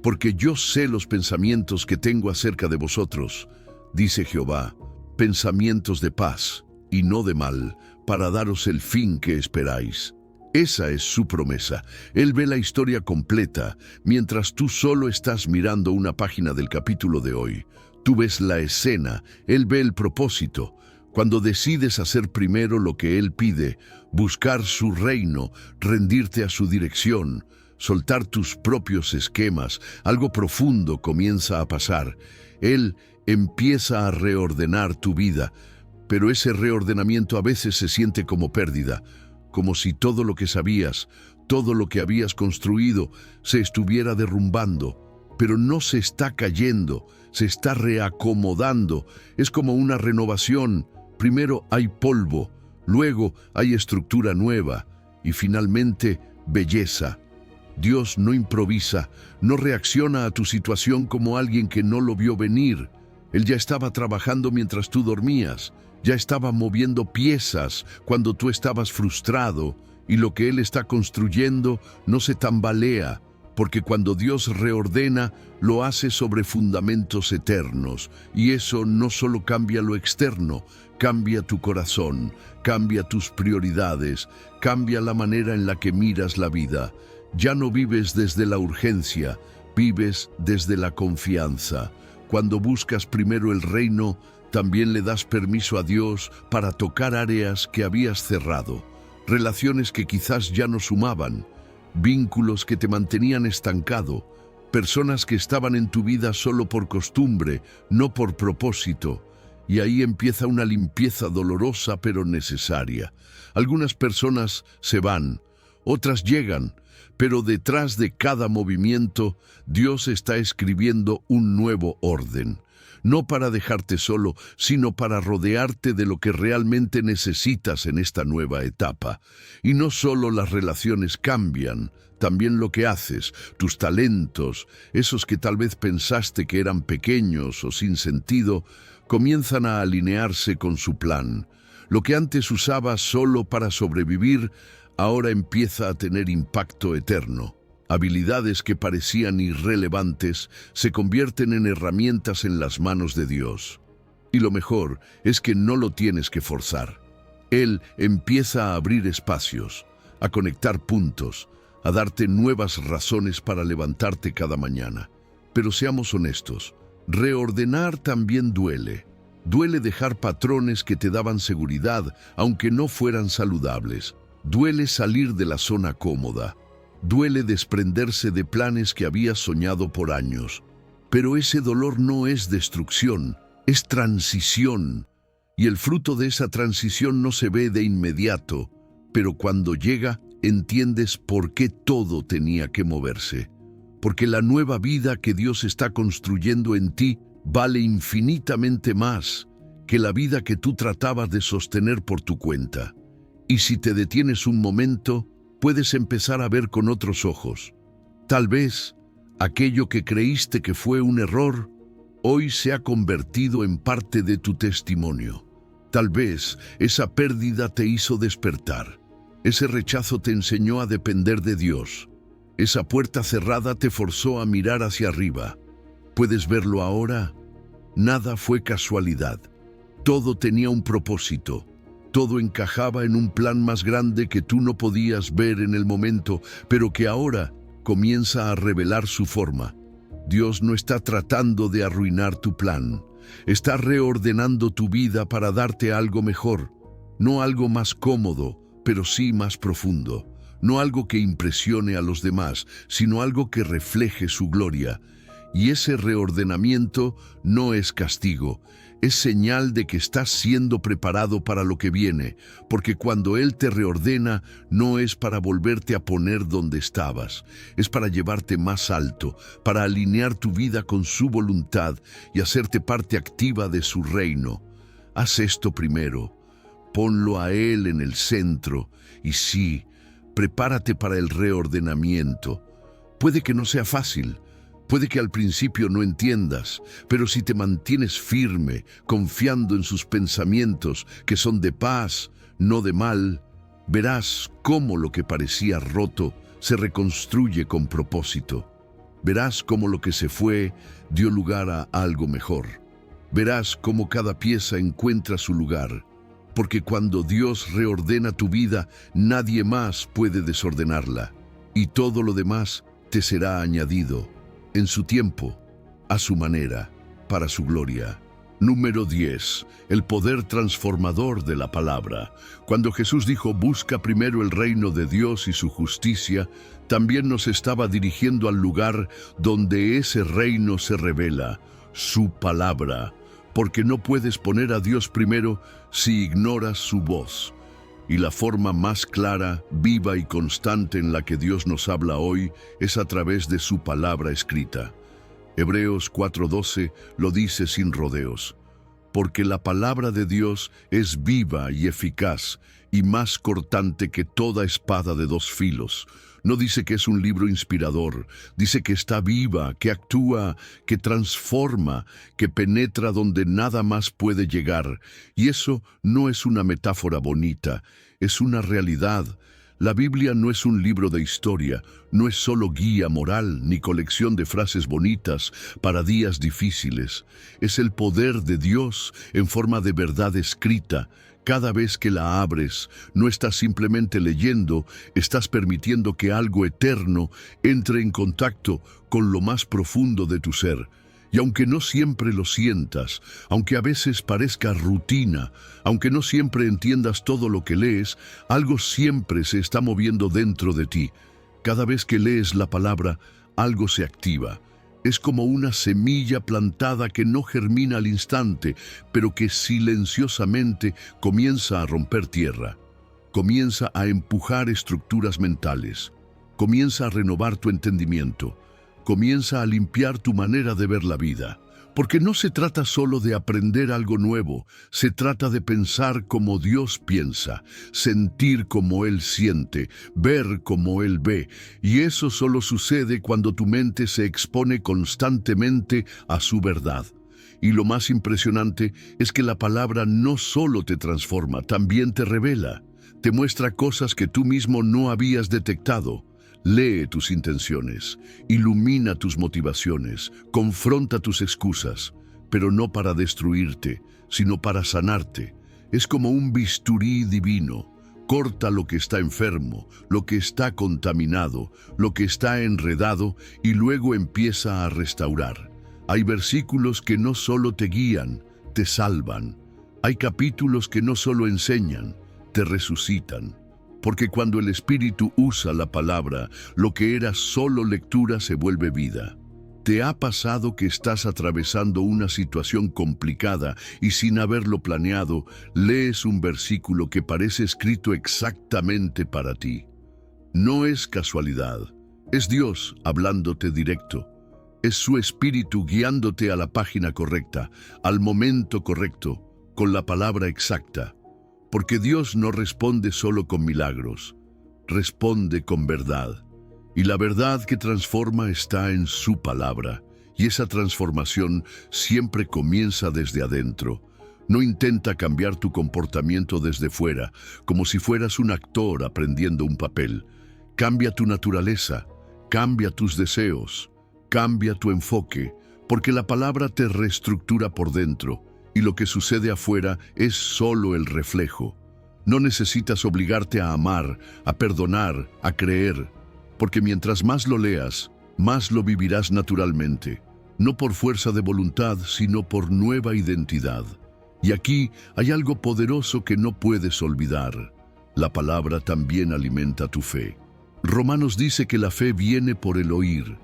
Porque yo sé los pensamientos que tengo acerca de vosotros, dice Jehová, pensamientos de paz y no de mal, para daros el fin que esperáis. Esa es su promesa. Él ve la historia completa, mientras tú solo estás mirando una página del capítulo de hoy. Tú ves la escena, Él ve el propósito. Cuando decides hacer primero lo que Él pide, buscar su reino, rendirte a su dirección, soltar tus propios esquemas, algo profundo comienza a pasar. Él empieza a reordenar tu vida, pero ese reordenamiento a veces se siente como pérdida, como si todo lo que sabías, todo lo que habías construido, se estuviera derrumbando. Pero no se está cayendo, se está reacomodando. Es como una renovación. Primero hay polvo, luego hay estructura nueva y finalmente belleza. Dios no improvisa, no reacciona a tu situación como alguien que no lo vio venir. Él ya estaba trabajando mientras tú dormías, ya estaba moviendo piezas cuando tú estabas frustrado, y lo que Él está construyendo no se tambalea, porque cuando Dios reordena, lo hace sobre fundamentos eternos, y eso no solo cambia lo externo, cambia tu corazón, cambia tus prioridades, cambia la manera en la que miras la vida. Ya no vives desde la urgencia, vives desde la confianza. Cuando buscas primero el reino, también le das permiso a Dios para tocar áreas que habías cerrado, relaciones que quizás ya no sumaban, vínculos que te mantenían estancado, personas que estaban en tu vida solo por costumbre, no por propósito. Y ahí empieza una limpieza dolorosa pero necesaria. Algunas personas se van, otras llegan, pero detrás de cada movimiento, Dios está escribiendo un nuevo orden. No para dejarte solo, sino para rodearte de lo que realmente necesitas en esta nueva etapa. Y no solo las relaciones cambian, también lo que haces, tus talentos, esos que tal vez pensaste que eran pequeños o sin sentido, comienzan a alinearse con su plan. Lo que antes usabas solo para sobrevivir, ahora empieza a tener impacto eterno. Habilidades que parecían irrelevantes se convierten en herramientas en las manos de Dios. Y lo mejor es que no lo tienes que forzar. Él empieza a abrir espacios, a conectar puntos, a darte nuevas razones para levantarte cada mañana. Pero seamos honestos, reordenar también duele. Duele dejar patrones que te daban seguridad, aunque no fueran saludables. Duele salir de la zona cómoda. Duele desprenderse de planes que habías soñado por años. Pero ese dolor no es destrucción, es transición. Y el fruto de esa transición no se ve de inmediato, pero cuando llega, entiendes por qué todo tenía que moverse. Porque la nueva vida que Dios está construyendo en ti vale infinitamente más que la vida que tú tratabas de sostener por tu cuenta. Y si te detienes un momento, puedes empezar a ver con otros ojos. Tal vez aquello que creíste que fue un error, hoy se ha convertido en parte de tu testimonio. Tal vez esa pérdida te hizo despertar. Ese rechazo te enseñó a depender de Dios. Esa puerta cerrada te forzó a mirar hacia arriba. ¿Puedes verlo ahora? Nada fue casualidad. Todo tenía un propósito. Todo encajaba en un plan más grande que tú no podías ver en el momento, pero que ahora comienza a revelar su forma. Dios no está tratando de arruinar tu plan. Está reordenando tu vida para darte algo mejor. No algo más cómodo, pero sí más profundo. No algo que impresione a los demás, sino algo que refleje su gloria. Y ese reordenamiento no es castigo, es señal de que estás siendo preparado para lo que viene, porque cuando Él te reordena no es para volverte a poner donde estabas, es para llevarte más alto, para alinear tu vida con su voluntad y hacerte parte activa de su reino. Haz esto primero, ponlo a Él en el centro y sí, prepárate para el reordenamiento. Puede que no sea fácil. Puede que al principio no entiendas, pero si te mantienes firme, confiando en sus pensamientos, que son de paz, no de mal, verás cómo lo que parecía roto se reconstruye con propósito. Verás cómo lo que se fue dio lugar a algo mejor. Verás cómo cada pieza encuentra su lugar, porque cuando Dios reordena tu vida, nadie más puede desordenarla, y todo lo demás te será añadido. En su tiempo, a su manera, para su gloria. Número 10. El poder transformador de la palabra. Cuando Jesús dijo, busca primero el reino de Dios y su justicia, también nos estaba dirigiendo al lugar donde ese reino se revela, su palabra, porque no puedes poner a Dios primero si ignoras su voz. Y la forma más clara, viva y constante en la que Dios nos habla hoy es a través de su palabra escrita. Hebreos 4:12 lo dice sin rodeos. Porque la palabra de Dios es viva y eficaz y más cortante que toda espada de dos filos. No dice que es un libro inspirador, dice que está viva, que actúa, que transforma, que penetra donde nada más puede llegar. Y eso no es una metáfora bonita, es una realidad. La Biblia no es un libro de historia, no es solo guía moral ni colección de frases bonitas para días difíciles. Es el poder de Dios en forma de verdad escrita. Cada vez que la abres, no estás simplemente leyendo, estás permitiendo que algo eterno entre en contacto con lo más profundo de tu ser. Y aunque no siempre lo sientas, aunque a veces parezca rutina, aunque no siempre entiendas todo lo que lees, algo siempre se está moviendo dentro de ti. Cada vez que lees la palabra, algo se activa. Es como una semilla plantada que no germina al instante, pero que silenciosamente comienza a romper tierra. Comienza a empujar estructuras mentales. Comienza a renovar tu entendimiento. Comienza a limpiar tu manera de ver la vida. Porque no se trata solo de aprender algo nuevo, se trata de pensar como Dios piensa, sentir como Él siente, ver como Él ve, y eso solo sucede cuando tu mente se expone constantemente a su verdad. Y lo más impresionante es que la palabra no solo te transforma, también te revela, te muestra cosas que tú mismo no habías detectado. Lee tus intenciones, ilumina tus motivaciones, confronta tus excusas, pero no para destruirte, sino para sanarte. Es como un bisturí divino. Corta lo que está enfermo, lo que está contaminado, lo que está enredado y luego empieza a restaurar. Hay versículos que no solo te guían, te salvan. Hay capítulos que no solo enseñan, te resucitan. Porque cuando el Espíritu usa la palabra, lo que era solo lectura se vuelve vida. ¿Te ha pasado que estás atravesando una situación complicada y sin haberlo planeado, lees un versículo que parece escrito exactamente para ti? No es casualidad, es Dios hablándote directo. Es su Espíritu guiándote a la página correcta, al momento correcto, con la palabra exacta. Porque Dios no responde solo con milagros, responde con verdad. Y la verdad que transforma está en su palabra. Y esa transformación siempre comienza desde adentro. No intenta cambiar tu comportamiento desde fuera, como si fueras un actor aprendiendo un papel. Cambia tu naturaleza, cambia tus deseos, cambia tu enfoque, porque la palabra te reestructura por dentro. Y lo que sucede afuera es solo el reflejo. No necesitas obligarte a amar, a perdonar, a creer. porque mientras más lo leas, más lo vivirás naturalmente, no por fuerza de voluntad, sino por nueva identidad. Y aquí hay algo poderoso que no puedes olvidar. La palabra también alimenta tu fe. Romanos dice que la fe viene por el oír,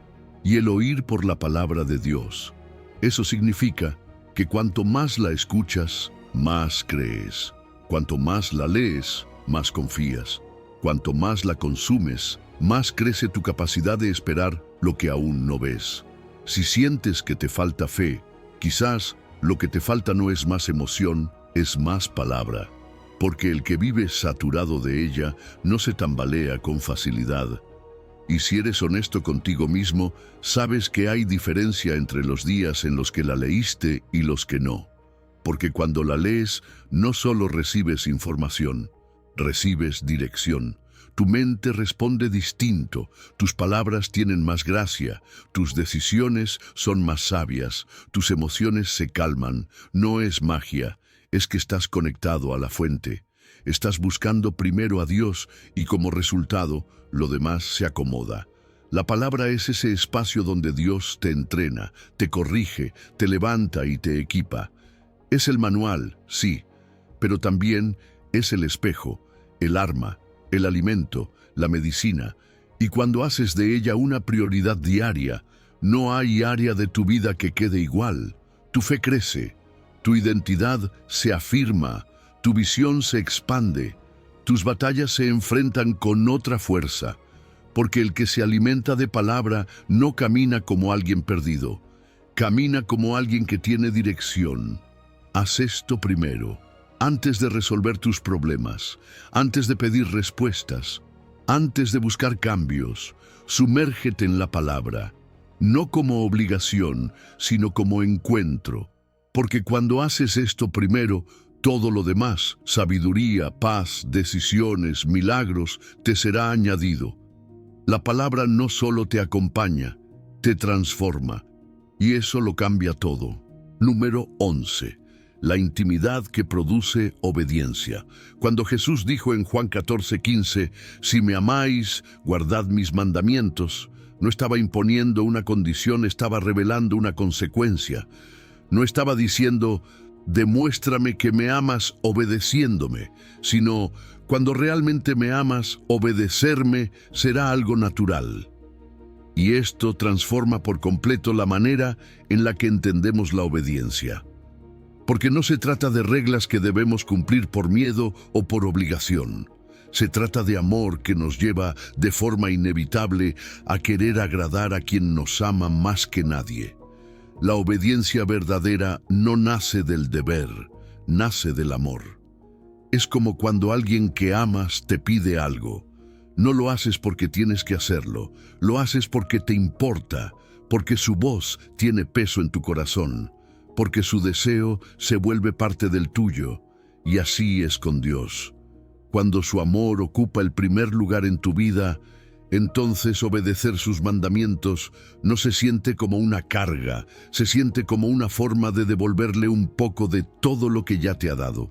y el oír por la palabra de Dios. Eso significa que cuanto más la escuchas, más crees. Cuanto más la lees, más confías. Cuanto más la consumes, más crece tu capacidad de esperar lo que aún no ves. Si sientes que te falta fe, quizás lo que te falta no es más emoción, es más palabra. Porque el que vive saturado de ella no se tambalea con facilidad. Y si eres honesto contigo mismo, sabes que hay diferencia entre los días en los que la leíste y los que no. Porque cuando la lees, no solo recibes información, recibes dirección. Tu mente responde distinto, tus palabras tienen más gracia, tus decisiones son más sabias, tus emociones se calman. No es magia, es que estás conectado a la fuente. Estás buscando primero a Dios y como resultado, lo demás se acomoda. La palabra es ese espacio donde Dios te entrena, te corrige, te levanta y te equipa. Es el manual, sí, pero también es el espejo, el arma, el alimento, la medicina, y cuando haces de ella una prioridad diaria, no hay área de tu vida que quede igual. Tu fe crece, tu identidad se afirma, tu visión se expande, tus batallas se enfrentan con otra fuerza, porque el que se alimenta de palabra no camina como alguien perdido, camina como alguien que tiene dirección. Haz esto primero. Antes de resolver tus problemas, antes de pedir respuestas, antes de buscar cambios, sumérgete en la palabra, no como obligación, sino como encuentro. Porque cuando haces esto primero, todo lo demás, sabiduría, paz, decisiones, milagros, te será añadido. La palabra no solo te acompaña, te transforma, y eso lo cambia todo. Número 11. La intimidad que produce obediencia. Cuando Jesús dijo en Juan 14:15, si me amáis, guardad mis mandamientos, no estaba imponiendo una condición, estaba revelando una consecuencia. No estaba diciendo, demuéstrame que me amas obedeciéndome, sino, cuando realmente me amas, obedecerme será algo natural. Y esto transforma por completo la manera en la que entendemos la obediencia. Porque no se trata de reglas que debemos cumplir por miedo o por obligación. Se trata de amor que nos lleva de forma inevitable a querer agradar a quien nos ama más que nadie. La obediencia verdadera no nace del deber, nace del amor. Es como cuando alguien que amas te pide algo. No lo haces porque tienes que hacerlo, lo haces porque te importa, porque su voz tiene peso en tu corazón, porque su deseo se vuelve parte del tuyo, y así es con Dios. Cuando su amor ocupa el primer lugar en tu vida, entonces obedecer sus mandamientos no se siente como una carga, se siente como una forma de devolverle un poco de todo lo que ya te ha dado.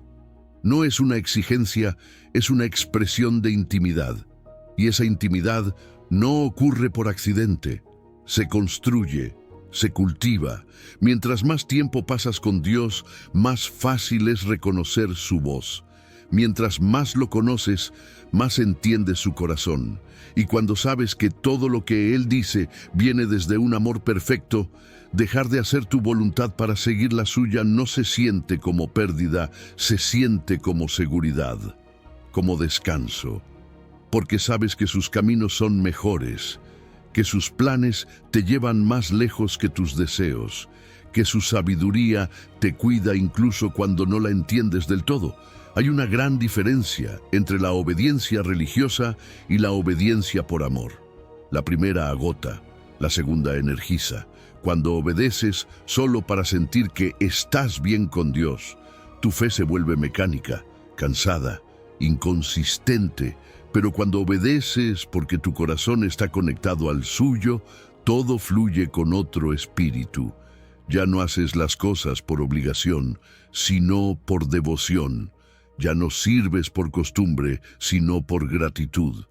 No es una exigencia, es una expresión de intimidad, y esa intimidad no ocurre por accidente, se construye, se cultiva. Mientras más tiempo pasas con Dios, más fácil es reconocer su voz. Mientras más lo conoces, más entiendes su corazón. Y cuando sabes que todo lo que Él dice viene desde un amor perfecto, dejar de hacer tu voluntad para seguir la suya no se siente como pérdida, se siente como seguridad, como descanso. Porque sabes que sus caminos son mejores, que sus planes te llevan más lejos que tus deseos, que su sabiduría te cuida incluso cuando no la entiendes del todo. Hay una gran diferencia entre la obediencia religiosa y la obediencia por amor. La primera agota, la segunda energiza. Cuando obedeces solo para sentir que estás bien con Dios, tu fe se vuelve mecánica, cansada, inconsistente. Pero cuando obedeces porque tu corazón está conectado al suyo, todo fluye con otro espíritu. Ya no haces las cosas por obligación, sino por devoción. Ya no sirves por costumbre, sino por gratitud.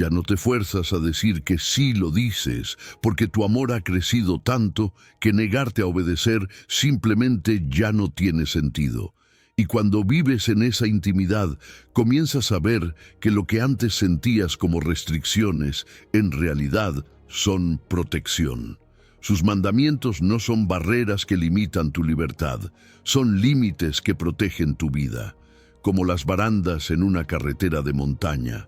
Ya no te fuerzas a decir que sí lo dices, porque tu amor ha crecido tanto que negarte a obedecer simplemente ya no tiene sentido. Y cuando vives en esa intimidad, comienzas a ver que lo que antes sentías como restricciones, en realidad son protección. Sus mandamientos no son barreras que limitan tu libertad, son límites que protegen tu vida, como las barandas en una carretera de montaña.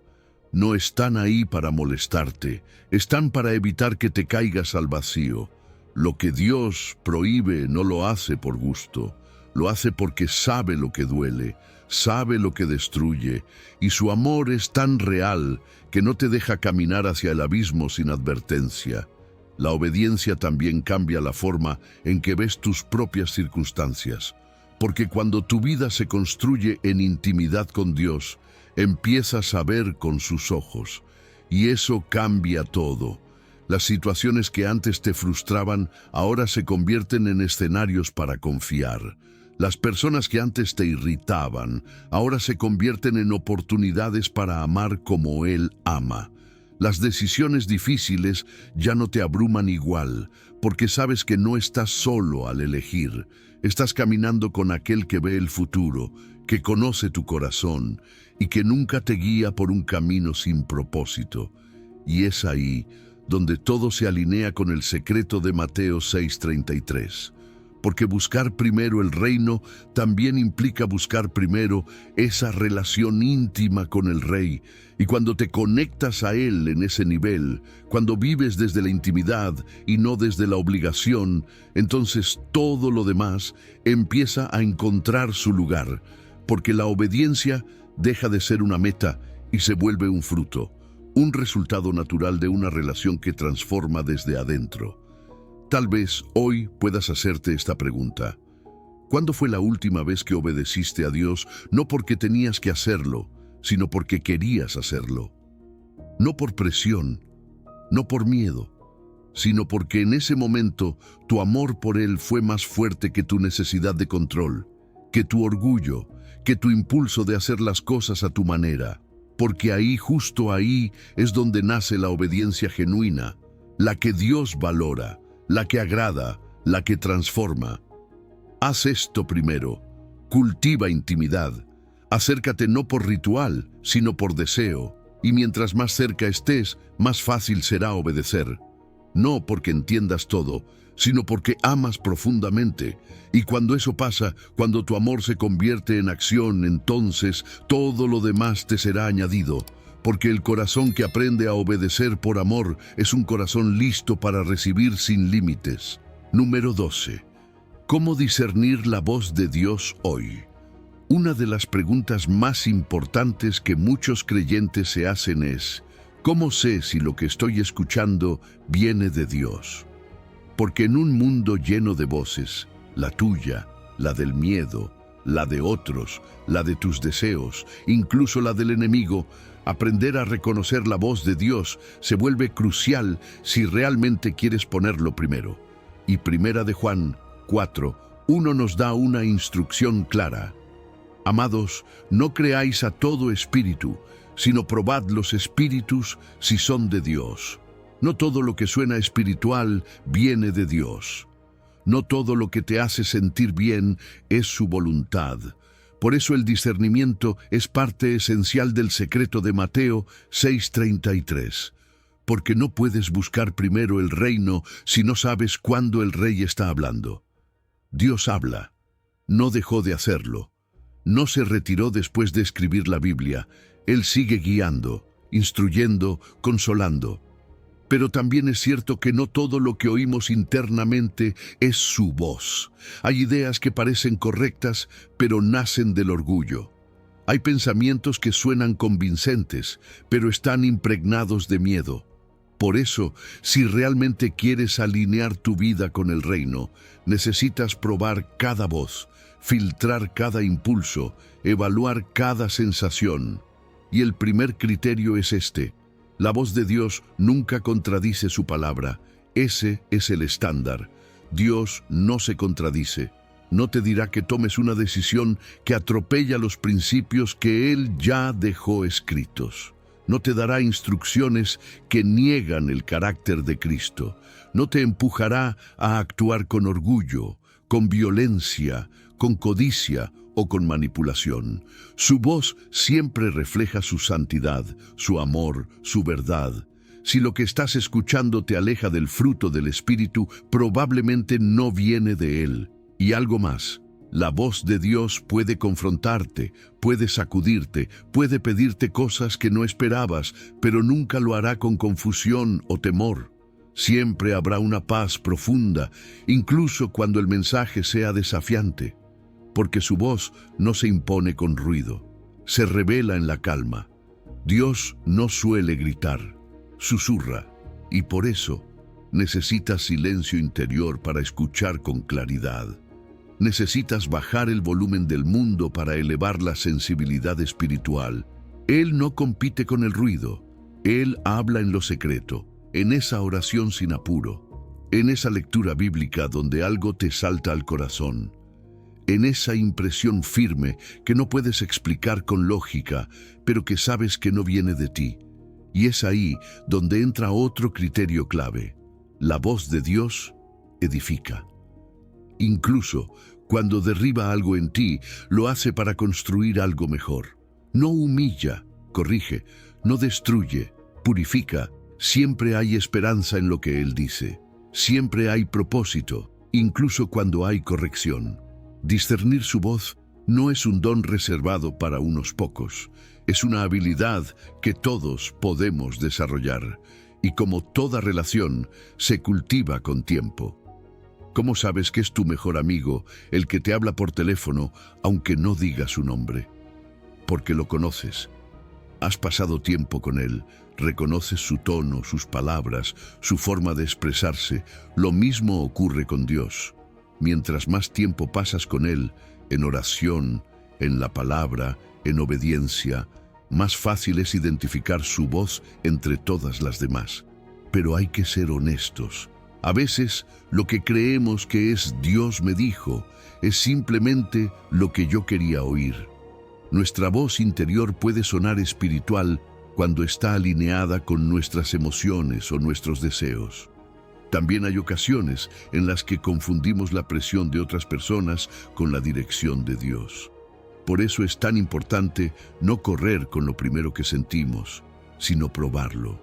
No están ahí para molestarte, están para evitar que te caigas al vacío. Lo que Dios prohíbe no lo hace por gusto, lo hace porque sabe lo que duele, sabe lo que destruye, y su amor es tan real que no te deja caminar hacia el abismo sin advertencia. La obediencia también cambia la forma en que ves tus propias circunstancias, porque cuando tu vida se construye en intimidad con Dios, empiezas a ver con sus ojos, y eso cambia todo. Las situaciones que antes te frustraban ahora se convierten en escenarios para confiar. Las personas que antes te irritaban ahora se convierten en oportunidades para amar como Él ama. Las decisiones difíciles ya no te abruman igual, porque sabes que no estás solo al elegir. Estás caminando con aquel que ve el futuro, que conoce tu corazón y que nunca te guía por un camino sin propósito. Y es ahí donde todo se alinea con el secreto de Mateo 6:33. Porque buscar primero el reino también implica buscar primero esa relación íntima con el Rey. Y cuando te conectas a Él en ese nivel, cuando vives desde la intimidad y no desde la obligación, entonces todo lo demás empieza a encontrar su lugar, porque la obediencia deja de ser una meta y se vuelve un fruto, un resultado natural de una relación que transforma desde adentro. Tal vez hoy puedas hacerte esta pregunta. ¿Cuándo fue la última vez que obedeciste a Dios no porque tenías que hacerlo, sino porque querías hacerlo? No por presión, no por miedo, sino porque en ese momento tu amor por Él fue más fuerte que tu necesidad de control, que tu orgullo, que tu impulso de hacer las cosas a tu manera. Porque ahí, justo ahí, es donde nace la obediencia genuina, la que Dios valora, la que agrada, la que transforma. Haz esto primero. Cultiva intimidad. Acércate no por ritual, sino por deseo. Y mientras más cerca estés, más fácil será obedecer. No porque entiendas todo, sino porque amas profundamente. Y cuando eso pasa, cuando tu amor se convierte en acción, entonces todo lo demás te será añadido. Porque el corazón que aprende a obedecer por amor es un corazón listo para recibir sin límites. Número 12. ¿Cómo discernir la voz de Dios hoy? Una de las preguntas más importantes que muchos creyentes se hacen es: ¿cómo sé si lo que estoy escuchando viene de Dios? Porque en un mundo lleno de voces, la tuya, la del miedo, la de otros, la de tus deseos, incluso la del enemigo, aprender a reconocer la voz de Dios se vuelve crucial si realmente quieres ponerlo primero. Y Primera de Juan 4:1 nos da una instrucción clara. Amados, no creáis a todo espíritu, sino probad los espíritus si son de Dios. No todo lo que suena espiritual viene de Dios. No todo lo que te hace sentir bien es su voluntad. Por eso el discernimiento es parte esencial del secreto de Mateo 6:33. Porque no puedes buscar primero el reino si no sabes cuándo el rey está hablando. Dios habla. No dejó de hacerlo. No se retiró después de escribir la Biblia. Él sigue guiando, instruyendo, consolando. Pero también es cierto que no todo lo que oímos internamente es su voz. Hay ideas que parecen correctas, pero nacen del orgullo. Hay pensamientos que suenan convincentes, pero están impregnados de miedo. Por eso, si realmente quieres alinear tu vida con el reino, necesitas probar cada voz, filtrar cada impulso, evaluar cada sensación. Y el primer criterio es este: la voz de Dios nunca contradice su palabra. Ese es el estándar. Dios no se contradice. No te dirá que tomes una decisión que atropella los principios que Él ya dejó escritos. No te dará instrucciones que niegan el carácter de Cristo. No te empujará a actuar con orgullo, con violencia, con codicia o con manipulación. Su voz siempre refleja su santidad, su amor, su verdad. Si lo que estás escuchando te aleja del fruto del Espíritu, probablemente no viene de Él. Y algo más. La voz de Dios puede confrontarte, puede sacudirte, puede pedirte cosas que no esperabas, pero nunca lo hará con confusión o temor. Siempre habrá una paz profunda, incluso cuando el mensaje sea desafiante, porque su voz no se impone con ruido, se revela en la calma. Dios no suele gritar, susurra, y por eso necesitas silencio interior para escuchar con claridad. Necesitas bajar el volumen del mundo para elevar la sensibilidad espiritual. Él no compite con el ruido. Él habla en lo secreto, en esa oración sin apuro, en esa lectura bíblica donde algo te salta al corazón, en esa impresión firme que no puedes explicar con lógica, pero que sabes que no viene de ti. Y es ahí donde entra otro criterio clave. La voz de Dios edifica. Incluso cuando derriba algo en ti, lo hace para construir algo mejor. No humilla, corrige, no destruye, purifica. Siempre hay esperanza en lo que Él dice. Siempre hay propósito, incluso cuando hay corrección. Discernir su voz no es un don reservado para unos pocos. Es una habilidad que todos podemos desarrollar. Y como toda relación, se cultiva con tiempo. ¿Cómo sabes que es tu mejor amigo el que te habla por teléfono aunque no diga su nombre? Porque lo conoces. Has pasado tiempo con él, reconoces su tono, sus palabras, su forma de expresarse. Lo mismo ocurre con Dios. Mientras más tiempo pasas con él, en oración, en la palabra, en obediencia, más fácil es identificar su voz entre todas las demás. Pero hay que ser honestos. A veces, lo que creemos que es Dios me dijo, es simplemente lo que yo quería oír. Nuestra voz interior puede sonar espiritual cuando está alineada con nuestras emociones o nuestros deseos. También hay ocasiones en las que confundimos la presión de otras personas con la dirección de Dios. Por eso es tan importante no correr con lo primero que sentimos, sino probarlo,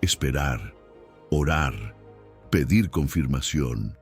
esperar, orar, pedir confirmación.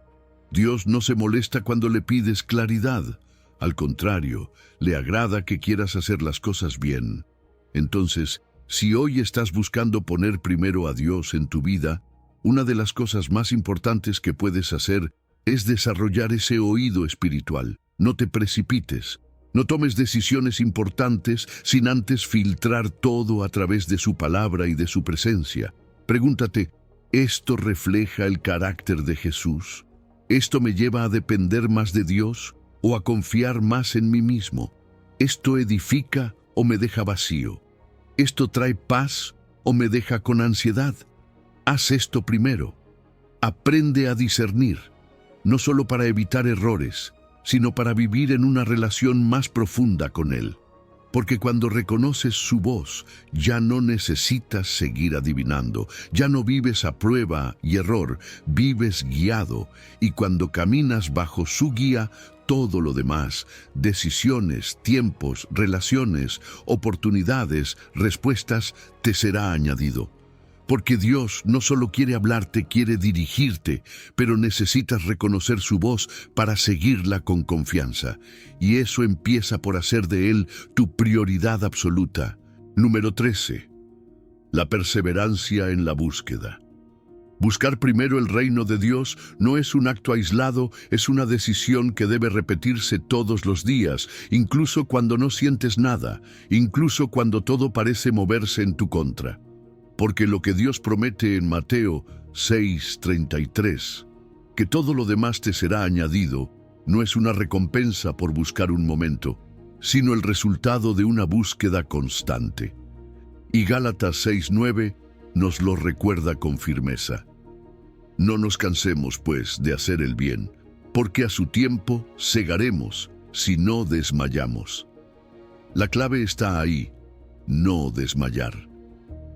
Dios no se molesta cuando le pides claridad. Al contrario, le agrada que quieras hacer las cosas bien. Entonces, si hoy estás buscando poner primero a Dios en tu vida, una de las cosas más importantes que puedes hacer es desarrollar ese oído espiritual. No te precipites. No tomes decisiones importantes sin antes filtrar todo a través de su palabra y de su presencia. Pregúntate, ¿esto refleja el carácter de Jesús? ¿Esto me lleva a depender más de Dios o a confiar más en mí mismo? ¿Esto edifica o me deja vacío? ¿Esto trae paz o me deja con ansiedad? Haz esto primero. Aprende a discernir, no solo para evitar errores, sino para vivir en una relación más profunda con Él. Porque cuando reconoces su voz, ya no necesitas seguir adivinando, ya no vives a prueba y error, vives guiado, y cuando caminas bajo su guía, todo lo demás, decisiones, tiempos, relaciones, oportunidades, respuestas, te será añadido. Porque Dios no solo quiere hablarte, quiere dirigirte, pero necesitas reconocer su voz para seguirla con confianza. Y eso empieza por hacer de Él tu prioridad absoluta. Número 13. La perseverancia en la búsqueda. Buscar primero el reino de Dios no es un acto aislado, es una decisión que debe repetirse todos los días, incluso cuando no sientes nada, incluso cuando todo parece moverse en tu contra. Porque lo que Dios promete en Mateo 6:33, que todo lo demás te será añadido, no es una recompensa por buscar un momento, sino el resultado de una búsqueda constante. Y Gálatas 6:9 nos lo recuerda con firmeza. No nos cansemos, pues, de hacer el bien, porque a su tiempo segaremos si no desmayamos. La clave está ahí, no desmayar.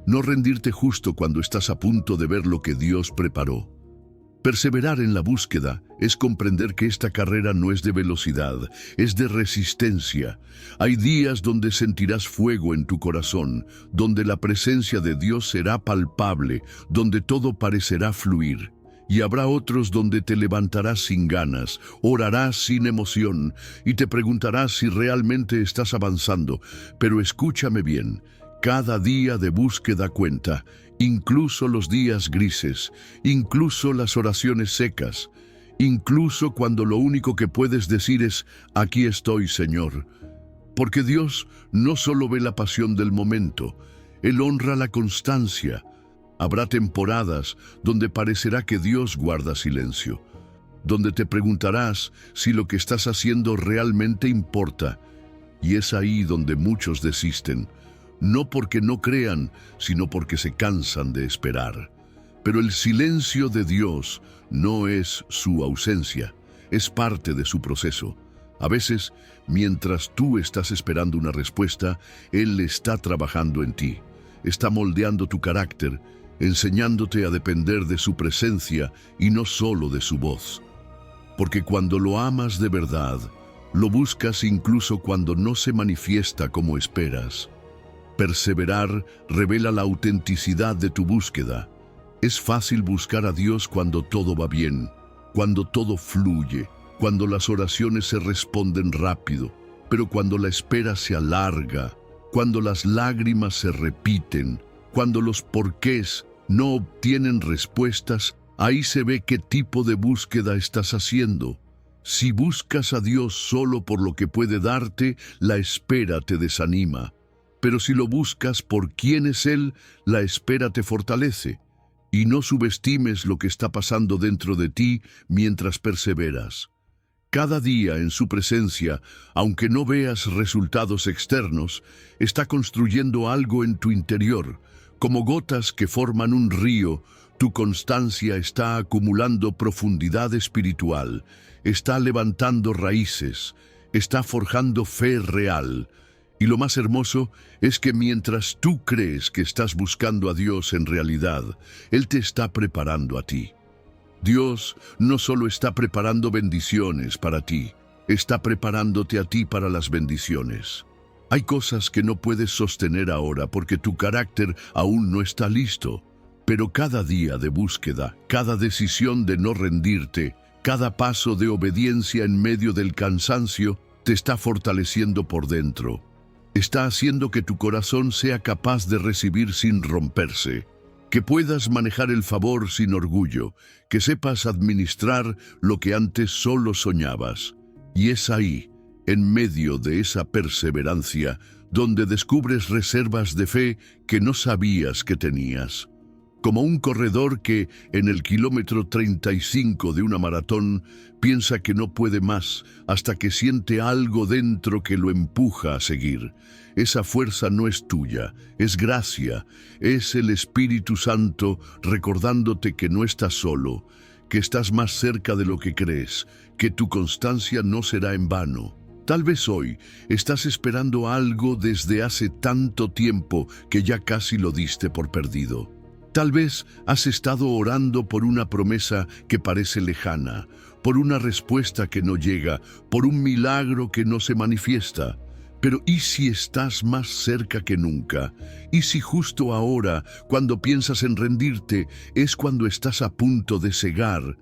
No rendirte justo cuando estás a punto de ver lo que Dios preparó. Perseverar en la búsqueda es comprender que esta carrera no es de velocidad, es de resistencia. Hay días donde sentirás fuego en tu corazón, donde la presencia de Dios será palpable, donde todo parecerá fluir. Y habrá otros donde te levantarás sin ganas, orarás sin emoción y te preguntarás si realmente estás avanzando. Pero escúchame bien, cada día de búsqueda cuenta. Incluso los días grises, incluso las oraciones secas, incluso cuando lo único que puedes decir es, aquí estoy, Señor. Porque Dios no solo ve la pasión del momento, Él honra la constancia. Habrá temporadas donde parecerá que Dios guarda silencio, donde te preguntarás si lo que estás haciendo realmente importa, y es ahí donde muchos desisten. No porque no crean, sino porque se cansan de esperar. Pero el silencio de Dios no es su ausencia, es parte de su proceso. A veces, mientras tú estás esperando una respuesta, Él está trabajando en ti. Está moldeando tu carácter, enseñándote a depender de su presencia y no solo de su voz. Porque cuando lo amas de verdad, lo buscas incluso cuando no se manifiesta como esperas. Perseverar revela la autenticidad de tu búsqueda. Es fácil buscar a Dios cuando todo va bien, cuando todo fluye, cuando las oraciones se responden rápido, pero cuando la espera se alarga, cuando las lágrimas se repiten, cuando los porqués no obtienen respuestas, ahí se ve qué tipo de búsqueda estás haciendo. Si buscas a Dios solo por lo que puede darte, la espera te desanima. Pero si lo buscas por quién es Él, la espera te fortalece. Y no subestimes lo que está pasando dentro de ti mientras perseveras. Cada día en su presencia, aunque no veas resultados externos, está construyendo algo en tu interior. Como gotas que forman un río, tu constancia está acumulando profundidad espiritual, está levantando raíces, está forjando fe real. Y lo más hermoso es que mientras tú crees que estás buscando a Dios en realidad, Él te está preparando a ti. Dios no solo está preparando bendiciones para ti, está preparándote a ti para las bendiciones. Hay cosas que no puedes sostener ahora porque tu carácter aún no está listo, pero cada día de búsqueda, cada decisión de no rendirte, cada paso de obediencia en medio del cansancio, te está fortaleciendo por dentro. Está haciendo que tu corazón sea capaz de recibir sin romperse, que puedas manejar el favor sin orgullo, que sepas administrar lo que antes solo soñabas. Y es ahí, en medio de esa perseverancia, donde descubres reservas de fe que no sabías que tenías. Como un corredor que, en el kilómetro 35 de una maratón, piensa que no puede más hasta que siente algo dentro que lo empuja a seguir. Esa fuerza no es tuya, es gracia, es el Espíritu Santo recordándote que no estás solo, que estás más cerca de lo que crees, que tu constancia no será en vano. Tal vez hoy estás esperando algo desde hace tanto tiempo que ya casi lo diste por perdido. Tal vez has estado orando por una promesa que parece lejana, por una respuesta que no llega, por un milagro que no se manifiesta. Pero ¿y si estás más cerca que nunca? ¿Y si justo ahora, cuando piensas en rendirte, es cuando estás a punto de cegar?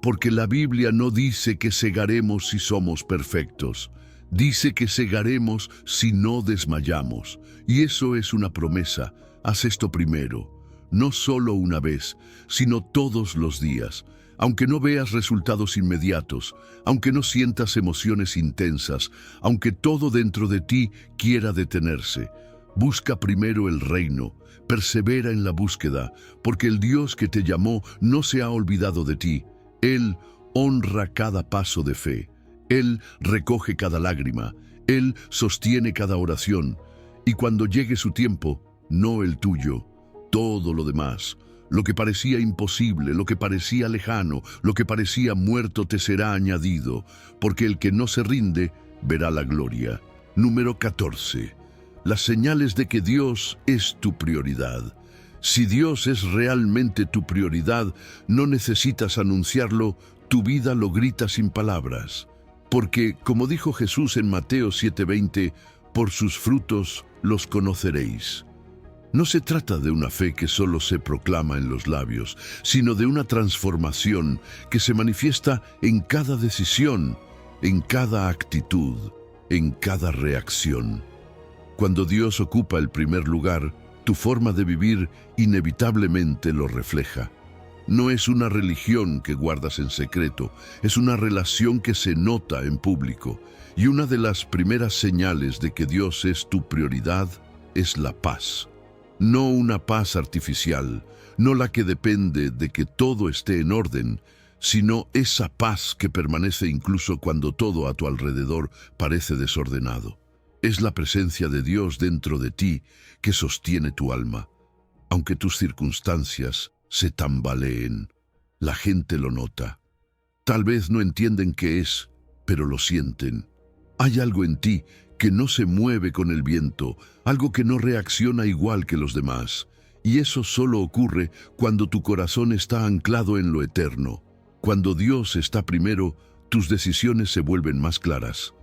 Porque la Biblia no dice que cegaremos si somos perfectos. Dice que cegaremos si no desmayamos. Y eso es una promesa. Haz esto primero. No solo una vez, sino todos los días. Aunque no veas resultados inmediatos, aunque no sientas emociones intensas, aunque todo dentro de ti quiera detenerse, busca primero el reino, persevera en la búsqueda, porque el Dios que te llamó no se ha olvidado de ti. Él honra cada paso de fe, Él recoge cada lágrima, Él sostiene cada oración, y cuando llegue su tiempo, no el tuyo, todo lo demás, lo que parecía imposible, lo que parecía lejano, lo que parecía muerto te será añadido, porque el que no se rinde verá la gloria. Número 14. Las señales de que Dios es tu prioridad. Si Dios es realmente tu prioridad, no necesitas anunciarlo, tu vida lo grita sin palabras. Porque, como dijo Jesús en Mateo 7:20, por sus frutos los conoceréis. No se trata de una fe que solo se proclama en los labios, sino de una transformación que se manifiesta en cada decisión, en cada actitud, en cada reacción. Cuando Dios ocupa el primer lugar, tu forma de vivir inevitablemente lo refleja. No es una religión que guardas en secreto, es una relación que se nota en público. Y una de las primeras señales de que Dios es tu prioridad es la paz. No una paz artificial, no la que depende de que todo esté en orden, sino esa paz que permanece incluso cuando todo a tu alrededor parece desordenado. Es la presencia de Dios dentro de ti que sostiene tu alma. Aunque tus circunstancias se tambaleen, la gente lo nota. Tal vez no entienden qué es, pero lo sienten. Hay algo en ti que no se mueve con el viento, algo que no reacciona igual que los demás. Y eso solo ocurre cuando tu corazón está anclado en lo eterno. Cuando Dios está primero, tus decisiones se vuelven más claras.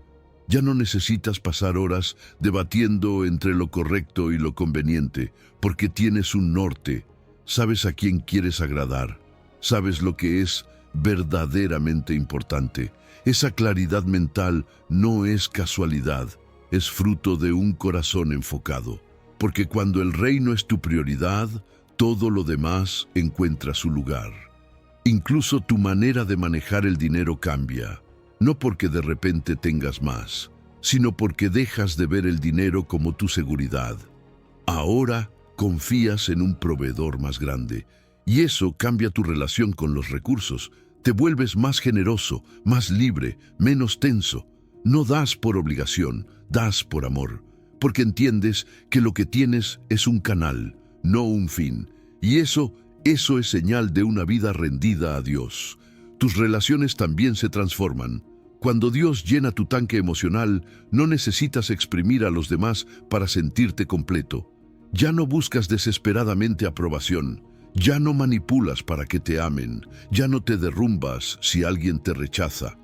Ya no necesitas pasar horas debatiendo entre lo correcto y lo conveniente, porque tienes un norte. Sabes a quién quieres agradar. Sabes lo que es verdaderamente importante. Esa claridad mental no es casualidad. Es fruto de un corazón enfocado, porque cuando el reino es tu prioridad, todo lo demás encuentra su lugar. Incluso tu manera de manejar el dinero cambia, no porque de repente tengas más, sino porque dejas de ver el dinero como tu seguridad. Ahora confías en un proveedor más grande, y eso cambia tu relación con los recursos. Te vuelves más generoso, más libre, menos tenso. No das por obligación, das por amor, porque entiendes que lo que tienes es un canal, no un fin. Y eso es señal de una vida rendida a Dios. Tus relaciones también se transforman. Cuando Dios llena tu tanque emocional, no necesitas exprimir a los demás para sentirte completo. Ya no buscas desesperadamente aprobación. Ya no manipulas para que te amen. Ya no te derrumbas si alguien te rechaza.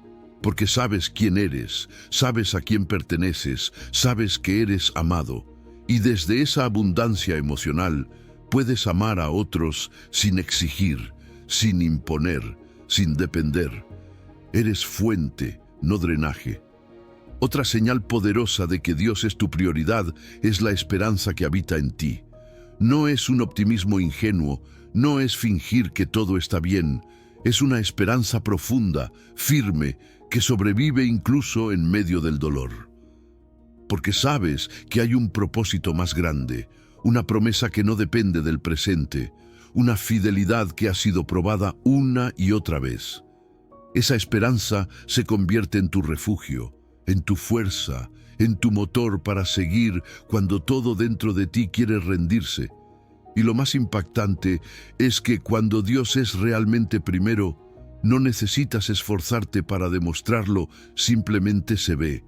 Porque sabes quién eres, sabes a quién perteneces, sabes que eres amado. Y desde esa abundancia emocional puedes amar a otros sin exigir, sin imponer, sin depender. Eres fuente, no drenaje. Otra señal poderosa de que Dios es tu prioridad es la esperanza que habita en ti. No es un optimismo ingenuo, no es fingir que todo está bien. Es una esperanza profunda, firme, que sobrevive incluso en medio del dolor. Porque sabes que hay un propósito más grande, una promesa que no depende del presente, una fidelidad que ha sido probada una y otra vez. Esa esperanza se convierte en tu refugio, en tu fuerza, en tu motor para seguir cuando todo dentro de ti quiere rendirse. Y lo más impactante es que cuando Dios es realmente primero, no necesitas esforzarte para demostrarlo, simplemente se ve.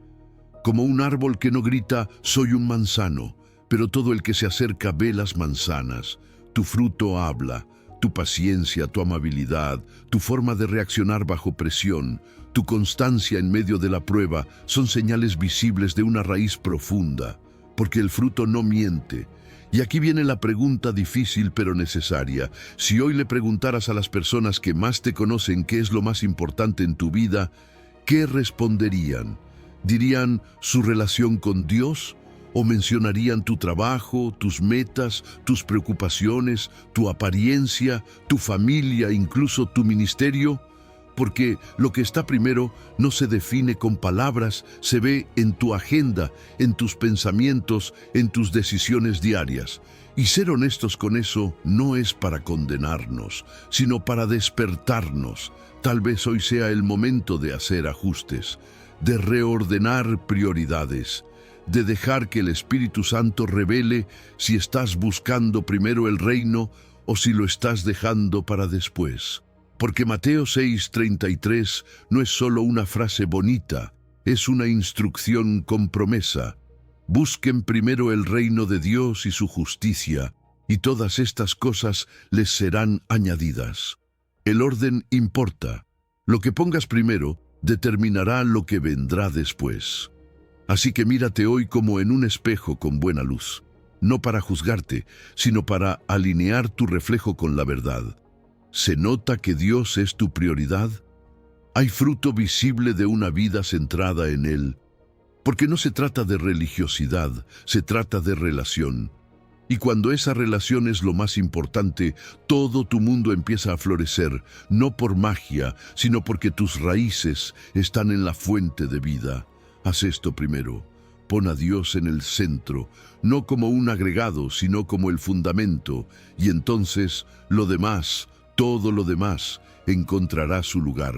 Como un árbol que no grita, soy un manzano, pero todo el que se acerca ve las manzanas. Tu fruto habla, tu paciencia, tu amabilidad, tu forma de reaccionar bajo presión, tu constancia en medio de la prueba son señales visibles de una raíz profunda, porque el fruto no miente. Y aquí viene la pregunta difícil pero necesaria. Si hoy le preguntaras a las personas que más te conocen qué es lo más importante en tu vida, ¿qué responderían? ¿Dirían su relación con Dios? ¿O mencionarían tu trabajo, tus metas, tus preocupaciones, tu apariencia, tu familia, incluso tu ministerio? Porque lo que está primero no se define con palabras, se ve en tu agenda, en tus pensamientos, en tus decisiones diarias. Y ser honestos con eso no es para condenarnos, sino para despertarnos. Tal vez hoy sea el momento de hacer ajustes, de reordenar prioridades, de dejar que el Espíritu Santo revele si estás buscando primero el reino o si lo estás dejando para después. Porque Mateo 6:33 no es solo una frase bonita, es una instrucción con promesa. Busquen primero el reino de Dios y su justicia, y todas estas cosas les serán añadidas. El orden importa. Lo que pongas primero determinará lo que vendrá después. Así que mírate hoy como en un espejo con buena luz, no para juzgarte, sino para alinear tu reflejo con la verdad. ¿Se nota que Dios es tu prioridad? ¿Hay fruto visible de una vida centrada en Él? Porque no se trata de religiosidad, se trata de relación. Y cuando esa relación es lo más importante, todo tu mundo empieza a florecer, no por magia, sino porque tus raíces están en la fuente de vida. Haz esto primero. Pon a Dios en el centro, no como un agregado, sino como el fundamento, y entonces lo demás, todo lo demás, encontrará su lugar.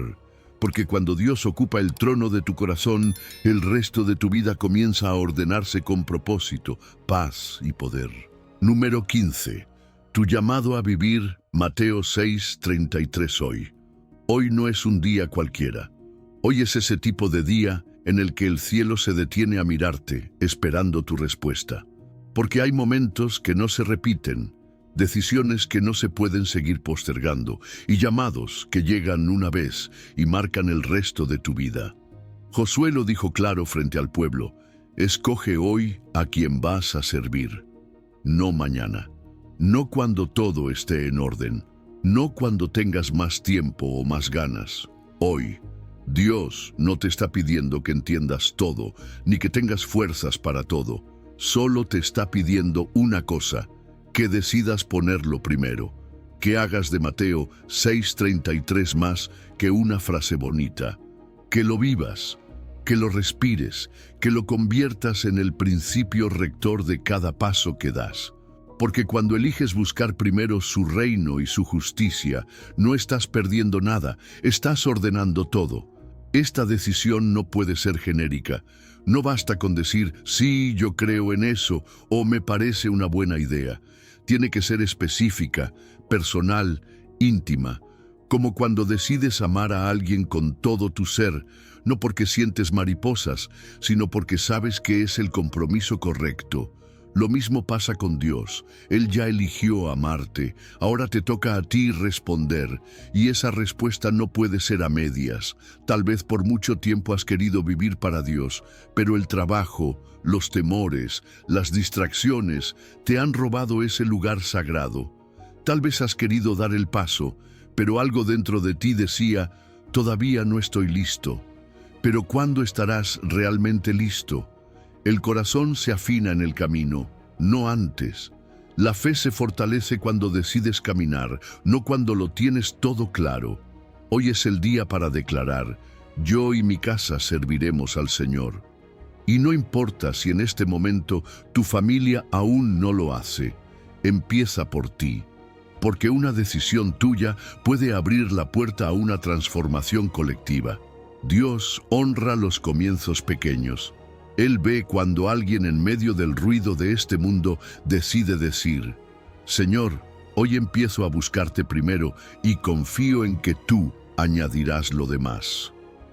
Porque cuando Dios ocupa el trono de tu corazón, el resto de tu vida comienza a ordenarse con propósito, paz y poder. Número 15. Tu llamado a vivir, Mateo 6:33 hoy. Hoy no es un día cualquiera. Hoy es ese tipo de día en el que el cielo se detiene a mirarte, esperando tu respuesta. Porque hay momentos que no se repiten, decisiones que no se pueden seguir postergando y llamados que llegan una vez y marcan el resto de tu vida. Josué lo dijo claro frente al pueblo: escoge hoy a quien vas a servir. No mañana, no cuando todo esté en orden, no cuando tengas más tiempo o más ganas. Hoy, Dios no te está pidiendo que entiendas todo, ni que tengas fuerzas para todo. Solo te está pidiendo una cosa: que decidas ponerlo primero, que hagas de Mateo 6:33 más que una frase bonita, que lo vivas, que lo respires, que lo conviertas en el principio rector de cada paso que das. Porque cuando eliges buscar primero su reino y su justicia, no estás perdiendo nada, estás ordenando todo. Esta decisión no puede ser genérica. No basta con decir, sí, yo creo en eso, o me parece una buena idea. Tiene que ser específica, personal, íntima, como cuando decides amar a alguien con todo tu ser, no porque sientes mariposas, sino porque sabes que es el compromiso correcto. Lo mismo pasa con Dios. Él ya eligió amarte, ahora te toca a ti responder, y esa respuesta no puede ser a medias. Tal vez por mucho tiempo has querido vivir para Dios, pero el trabajo, los temores, las distracciones te han robado ese lugar sagrado. Tal vez has querido dar el paso, pero algo dentro de ti decía, todavía no estoy listo. Pero ¿cuándo estarás realmente listo? El corazón se afina en el camino, no antes. La fe se fortalece cuando decides caminar, no cuando lo tienes todo claro. Hoy es el día para declarar, yo y mi casa serviremos al Señor. Y no importa si en este momento tu familia aún no lo hace, empieza por ti. Porque una decisión tuya puede abrir la puerta a una transformación colectiva. Dios honra los comienzos pequeños. Él ve cuando alguien en medio del ruido de este mundo decide decir, Señor, hoy empiezo a buscarte primero y confío en que tú añadirás lo demás.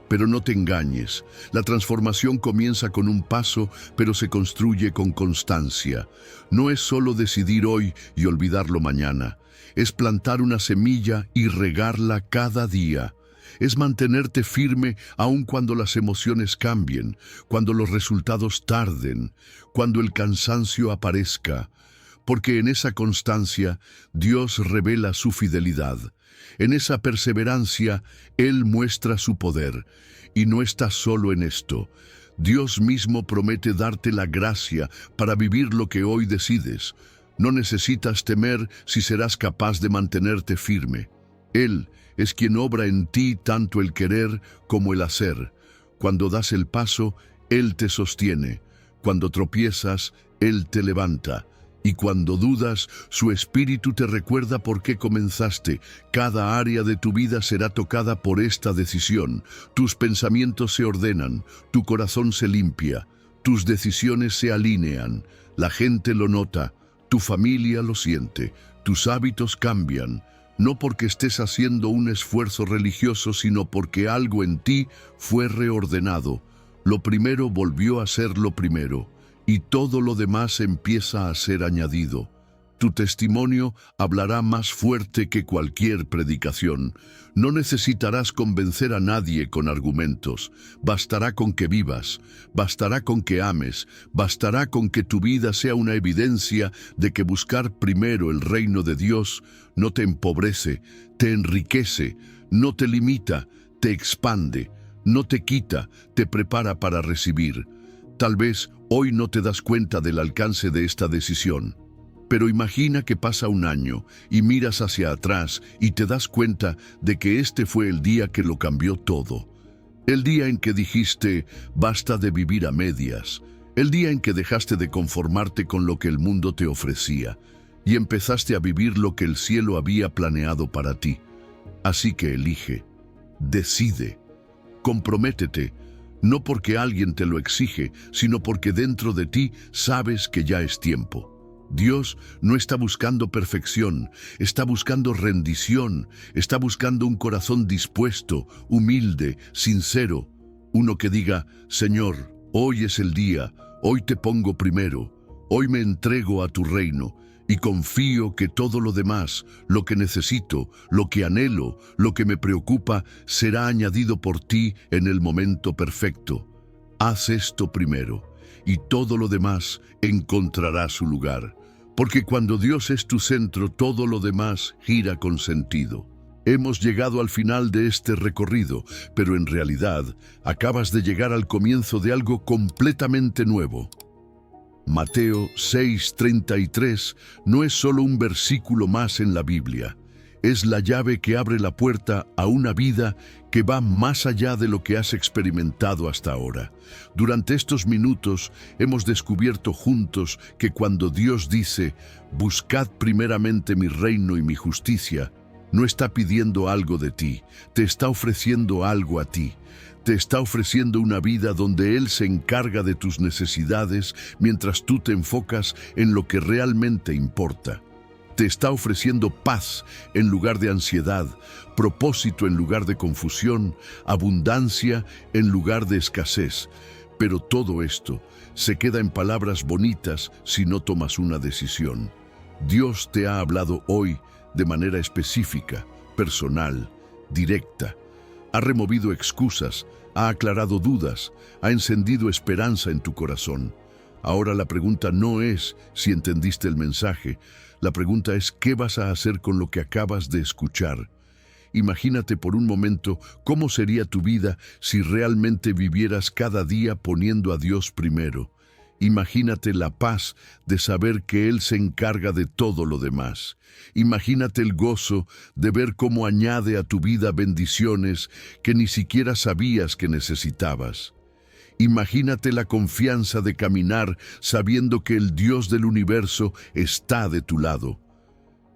Pero no te engañes, la transformación comienza con un paso, pero se construye con constancia. No es solo decidir hoy y olvidarlo mañana, es plantar una semilla y regarla cada día. Es mantenerte firme aun cuando las emociones cambien, cuando los resultados tarden, cuando el cansancio aparezca, porque en esa constancia Dios revela su fidelidad. En esa perseverancia Él muestra su poder, y no está solo en esto. Dios mismo promete darte la gracia para vivir lo que hoy decides. No necesitas temer si serás capaz de mantenerte firme. Él es quien obra en ti tanto el querer como el hacer. Cuando das el paso, Él te sostiene. Cuando tropiezas, Él te levanta. Y cuando dudas, su espíritu te recuerda por qué comenzaste. Cada área de tu vida será tocada por esta decisión. Tus pensamientos se ordenan, tu corazón se limpia, tus decisiones se alinean. La gente lo nota, tu familia lo siente, tus hábitos cambian. No porque estés haciendo un esfuerzo religioso, sino porque algo en ti fue reordenado. Lo primero volvió a ser lo primero, y todo lo demás empieza a ser añadido. Tu testimonio hablará más fuerte que cualquier predicación. No necesitarás convencer a nadie con argumentos. Bastará con que vivas, bastará con que ames, bastará con que tu vida sea una evidencia de que buscar primero el reino de Dios no te empobrece, te enriquece, no te limita, te expande, no te quita, te prepara para recibir. Tal vez hoy no te das cuenta del alcance de esta decisión. Pero imagina que pasa un año y miras hacia atrás y te das cuenta de que este fue el día que lo cambió todo. El día en que dijiste, basta de vivir a medias. El día en que dejaste de conformarte con lo que el mundo te ofrecía y empezaste a vivir lo que el cielo había planeado para ti. Así que elige, decide, comprométete, no porque alguien te lo exige, sino porque dentro de ti sabes que ya es tiempo. Dios no está buscando perfección, está buscando rendición, está buscando un corazón dispuesto, humilde, sincero. Uno que diga, Señor, hoy es el día, hoy te pongo primero, hoy me entrego a tu reino y confío que todo lo demás, lo que necesito, lo que anhelo, lo que me preocupa, será añadido por ti en el momento perfecto. Haz esto primero y todo lo demás encontrará su lugar. Porque cuando Dios es tu centro, todo lo demás gira con sentido. Hemos llegado al final de este recorrido, pero en realidad acabas de llegar al comienzo de algo completamente nuevo. Mateo 6:33 no es solo un versículo más en la Biblia. Es la llave que abre la puerta a una vida que va más allá de lo que has experimentado hasta ahora. Durante estos minutos hemos descubierto juntos que cuando Dios dice, buscad primeramente mi reino y mi justicia, no está pidiendo algo de ti, te está ofreciendo algo a ti. Te está ofreciendo una vida donde Él se encarga de tus necesidades mientras tú te enfocas en lo que realmente importa. Te está ofreciendo paz en lugar de ansiedad, propósito en lugar de confusión, abundancia en lugar de escasez. Pero todo esto se queda en palabras bonitas si no tomas una decisión. Dios te ha hablado hoy de manera específica, personal, directa. Ha removido excusas, ha aclarado dudas, ha encendido esperanza en tu corazón. Ahora la pregunta no es si entendiste el mensaje, la pregunta es ¿qué vas a hacer con lo que acabas de escuchar? Imagínate por un momento cómo sería tu vida si realmente vivieras cada día poniendo a Dios primero. Imagínate la paz de saber que Él se encarga de todo lo demás. Imagínate el gozo de ver cómo añade a tu vida bendiciones que ni siquiera sabías que necesitabas. Imagínate la confianza de caminar sabiendo que el Dios del universo está de tu lado.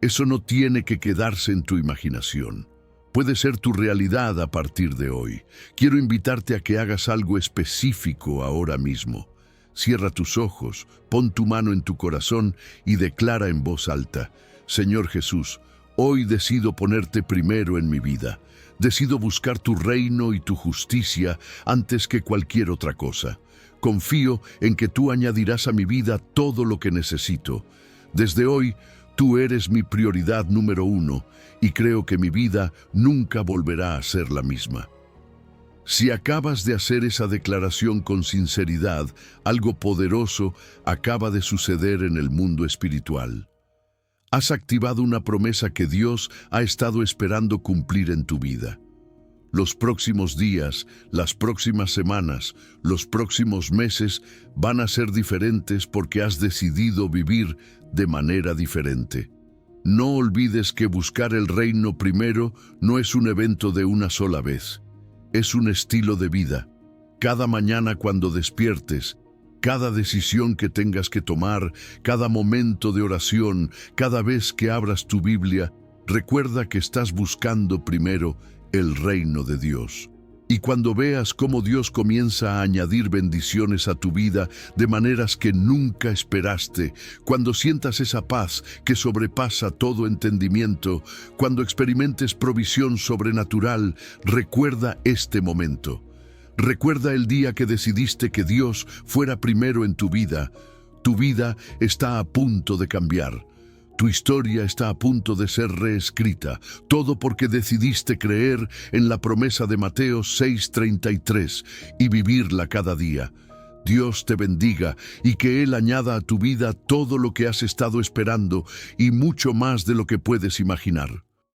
Eso no tiene que quedarse en tu imaginación. Puede ser tu realidad a partir de hoy. Quiero invitarte a que hagas algo específico ahora mismo. Cierra tus ojos, pon tu mano en tu corazón y declara en voz alta, Señor Jesús, hoy decido ponerte primero en mi vida. Decido buscar tu reino y tu justicia antes que cualquier otra cosa. Confío en que tú añadirás a mi vida todo lo que necesito. Desde hoy, tú eres mi prioridad número 1 y creo que mi vida nunca volverá a ser la misma. Si acabas de hacer esa declaración con sinceridad, algo poderoso acaba de suceder en el mundo espiritual. Has activado una promesa que Dios ha estado esperando cumplir en tu vida. Los próximos días, las próximas semanas, los próximos meses van a ser diferentes porque has decidido vivir de manera diferente. No olvides que buscar el reino primero no es un evento de una sola vez. Es un estilo de vida. Cada mañana cuando despiertes, cada decisión que tengas que tomar, cada momento de oración, cada vez que abras tu Biblia, recuerda que estás buscando primero el reino de Dios. Y cuando veas cómo Dios comienza a añadir bendiciones a tu vida de maneras que nunca esperaste, cuando sientas esa paz que sobrepasa todo entendimiento, cuando experimentes provisión sobrenatural, recuerda este momento. Recuerda el día que decidiste que Dios fuera primero en tu vida. Tu vida está a punto de cambiar. Tu historia está a punto de ser reescrita, todo porque decidiste creer en la promesa de Mateo 6:33 y vivirla cada día. Dios te bendiga y que Él añada a tu vida todo lo que has estado esperando y mucho más de lo que puedes imaginar.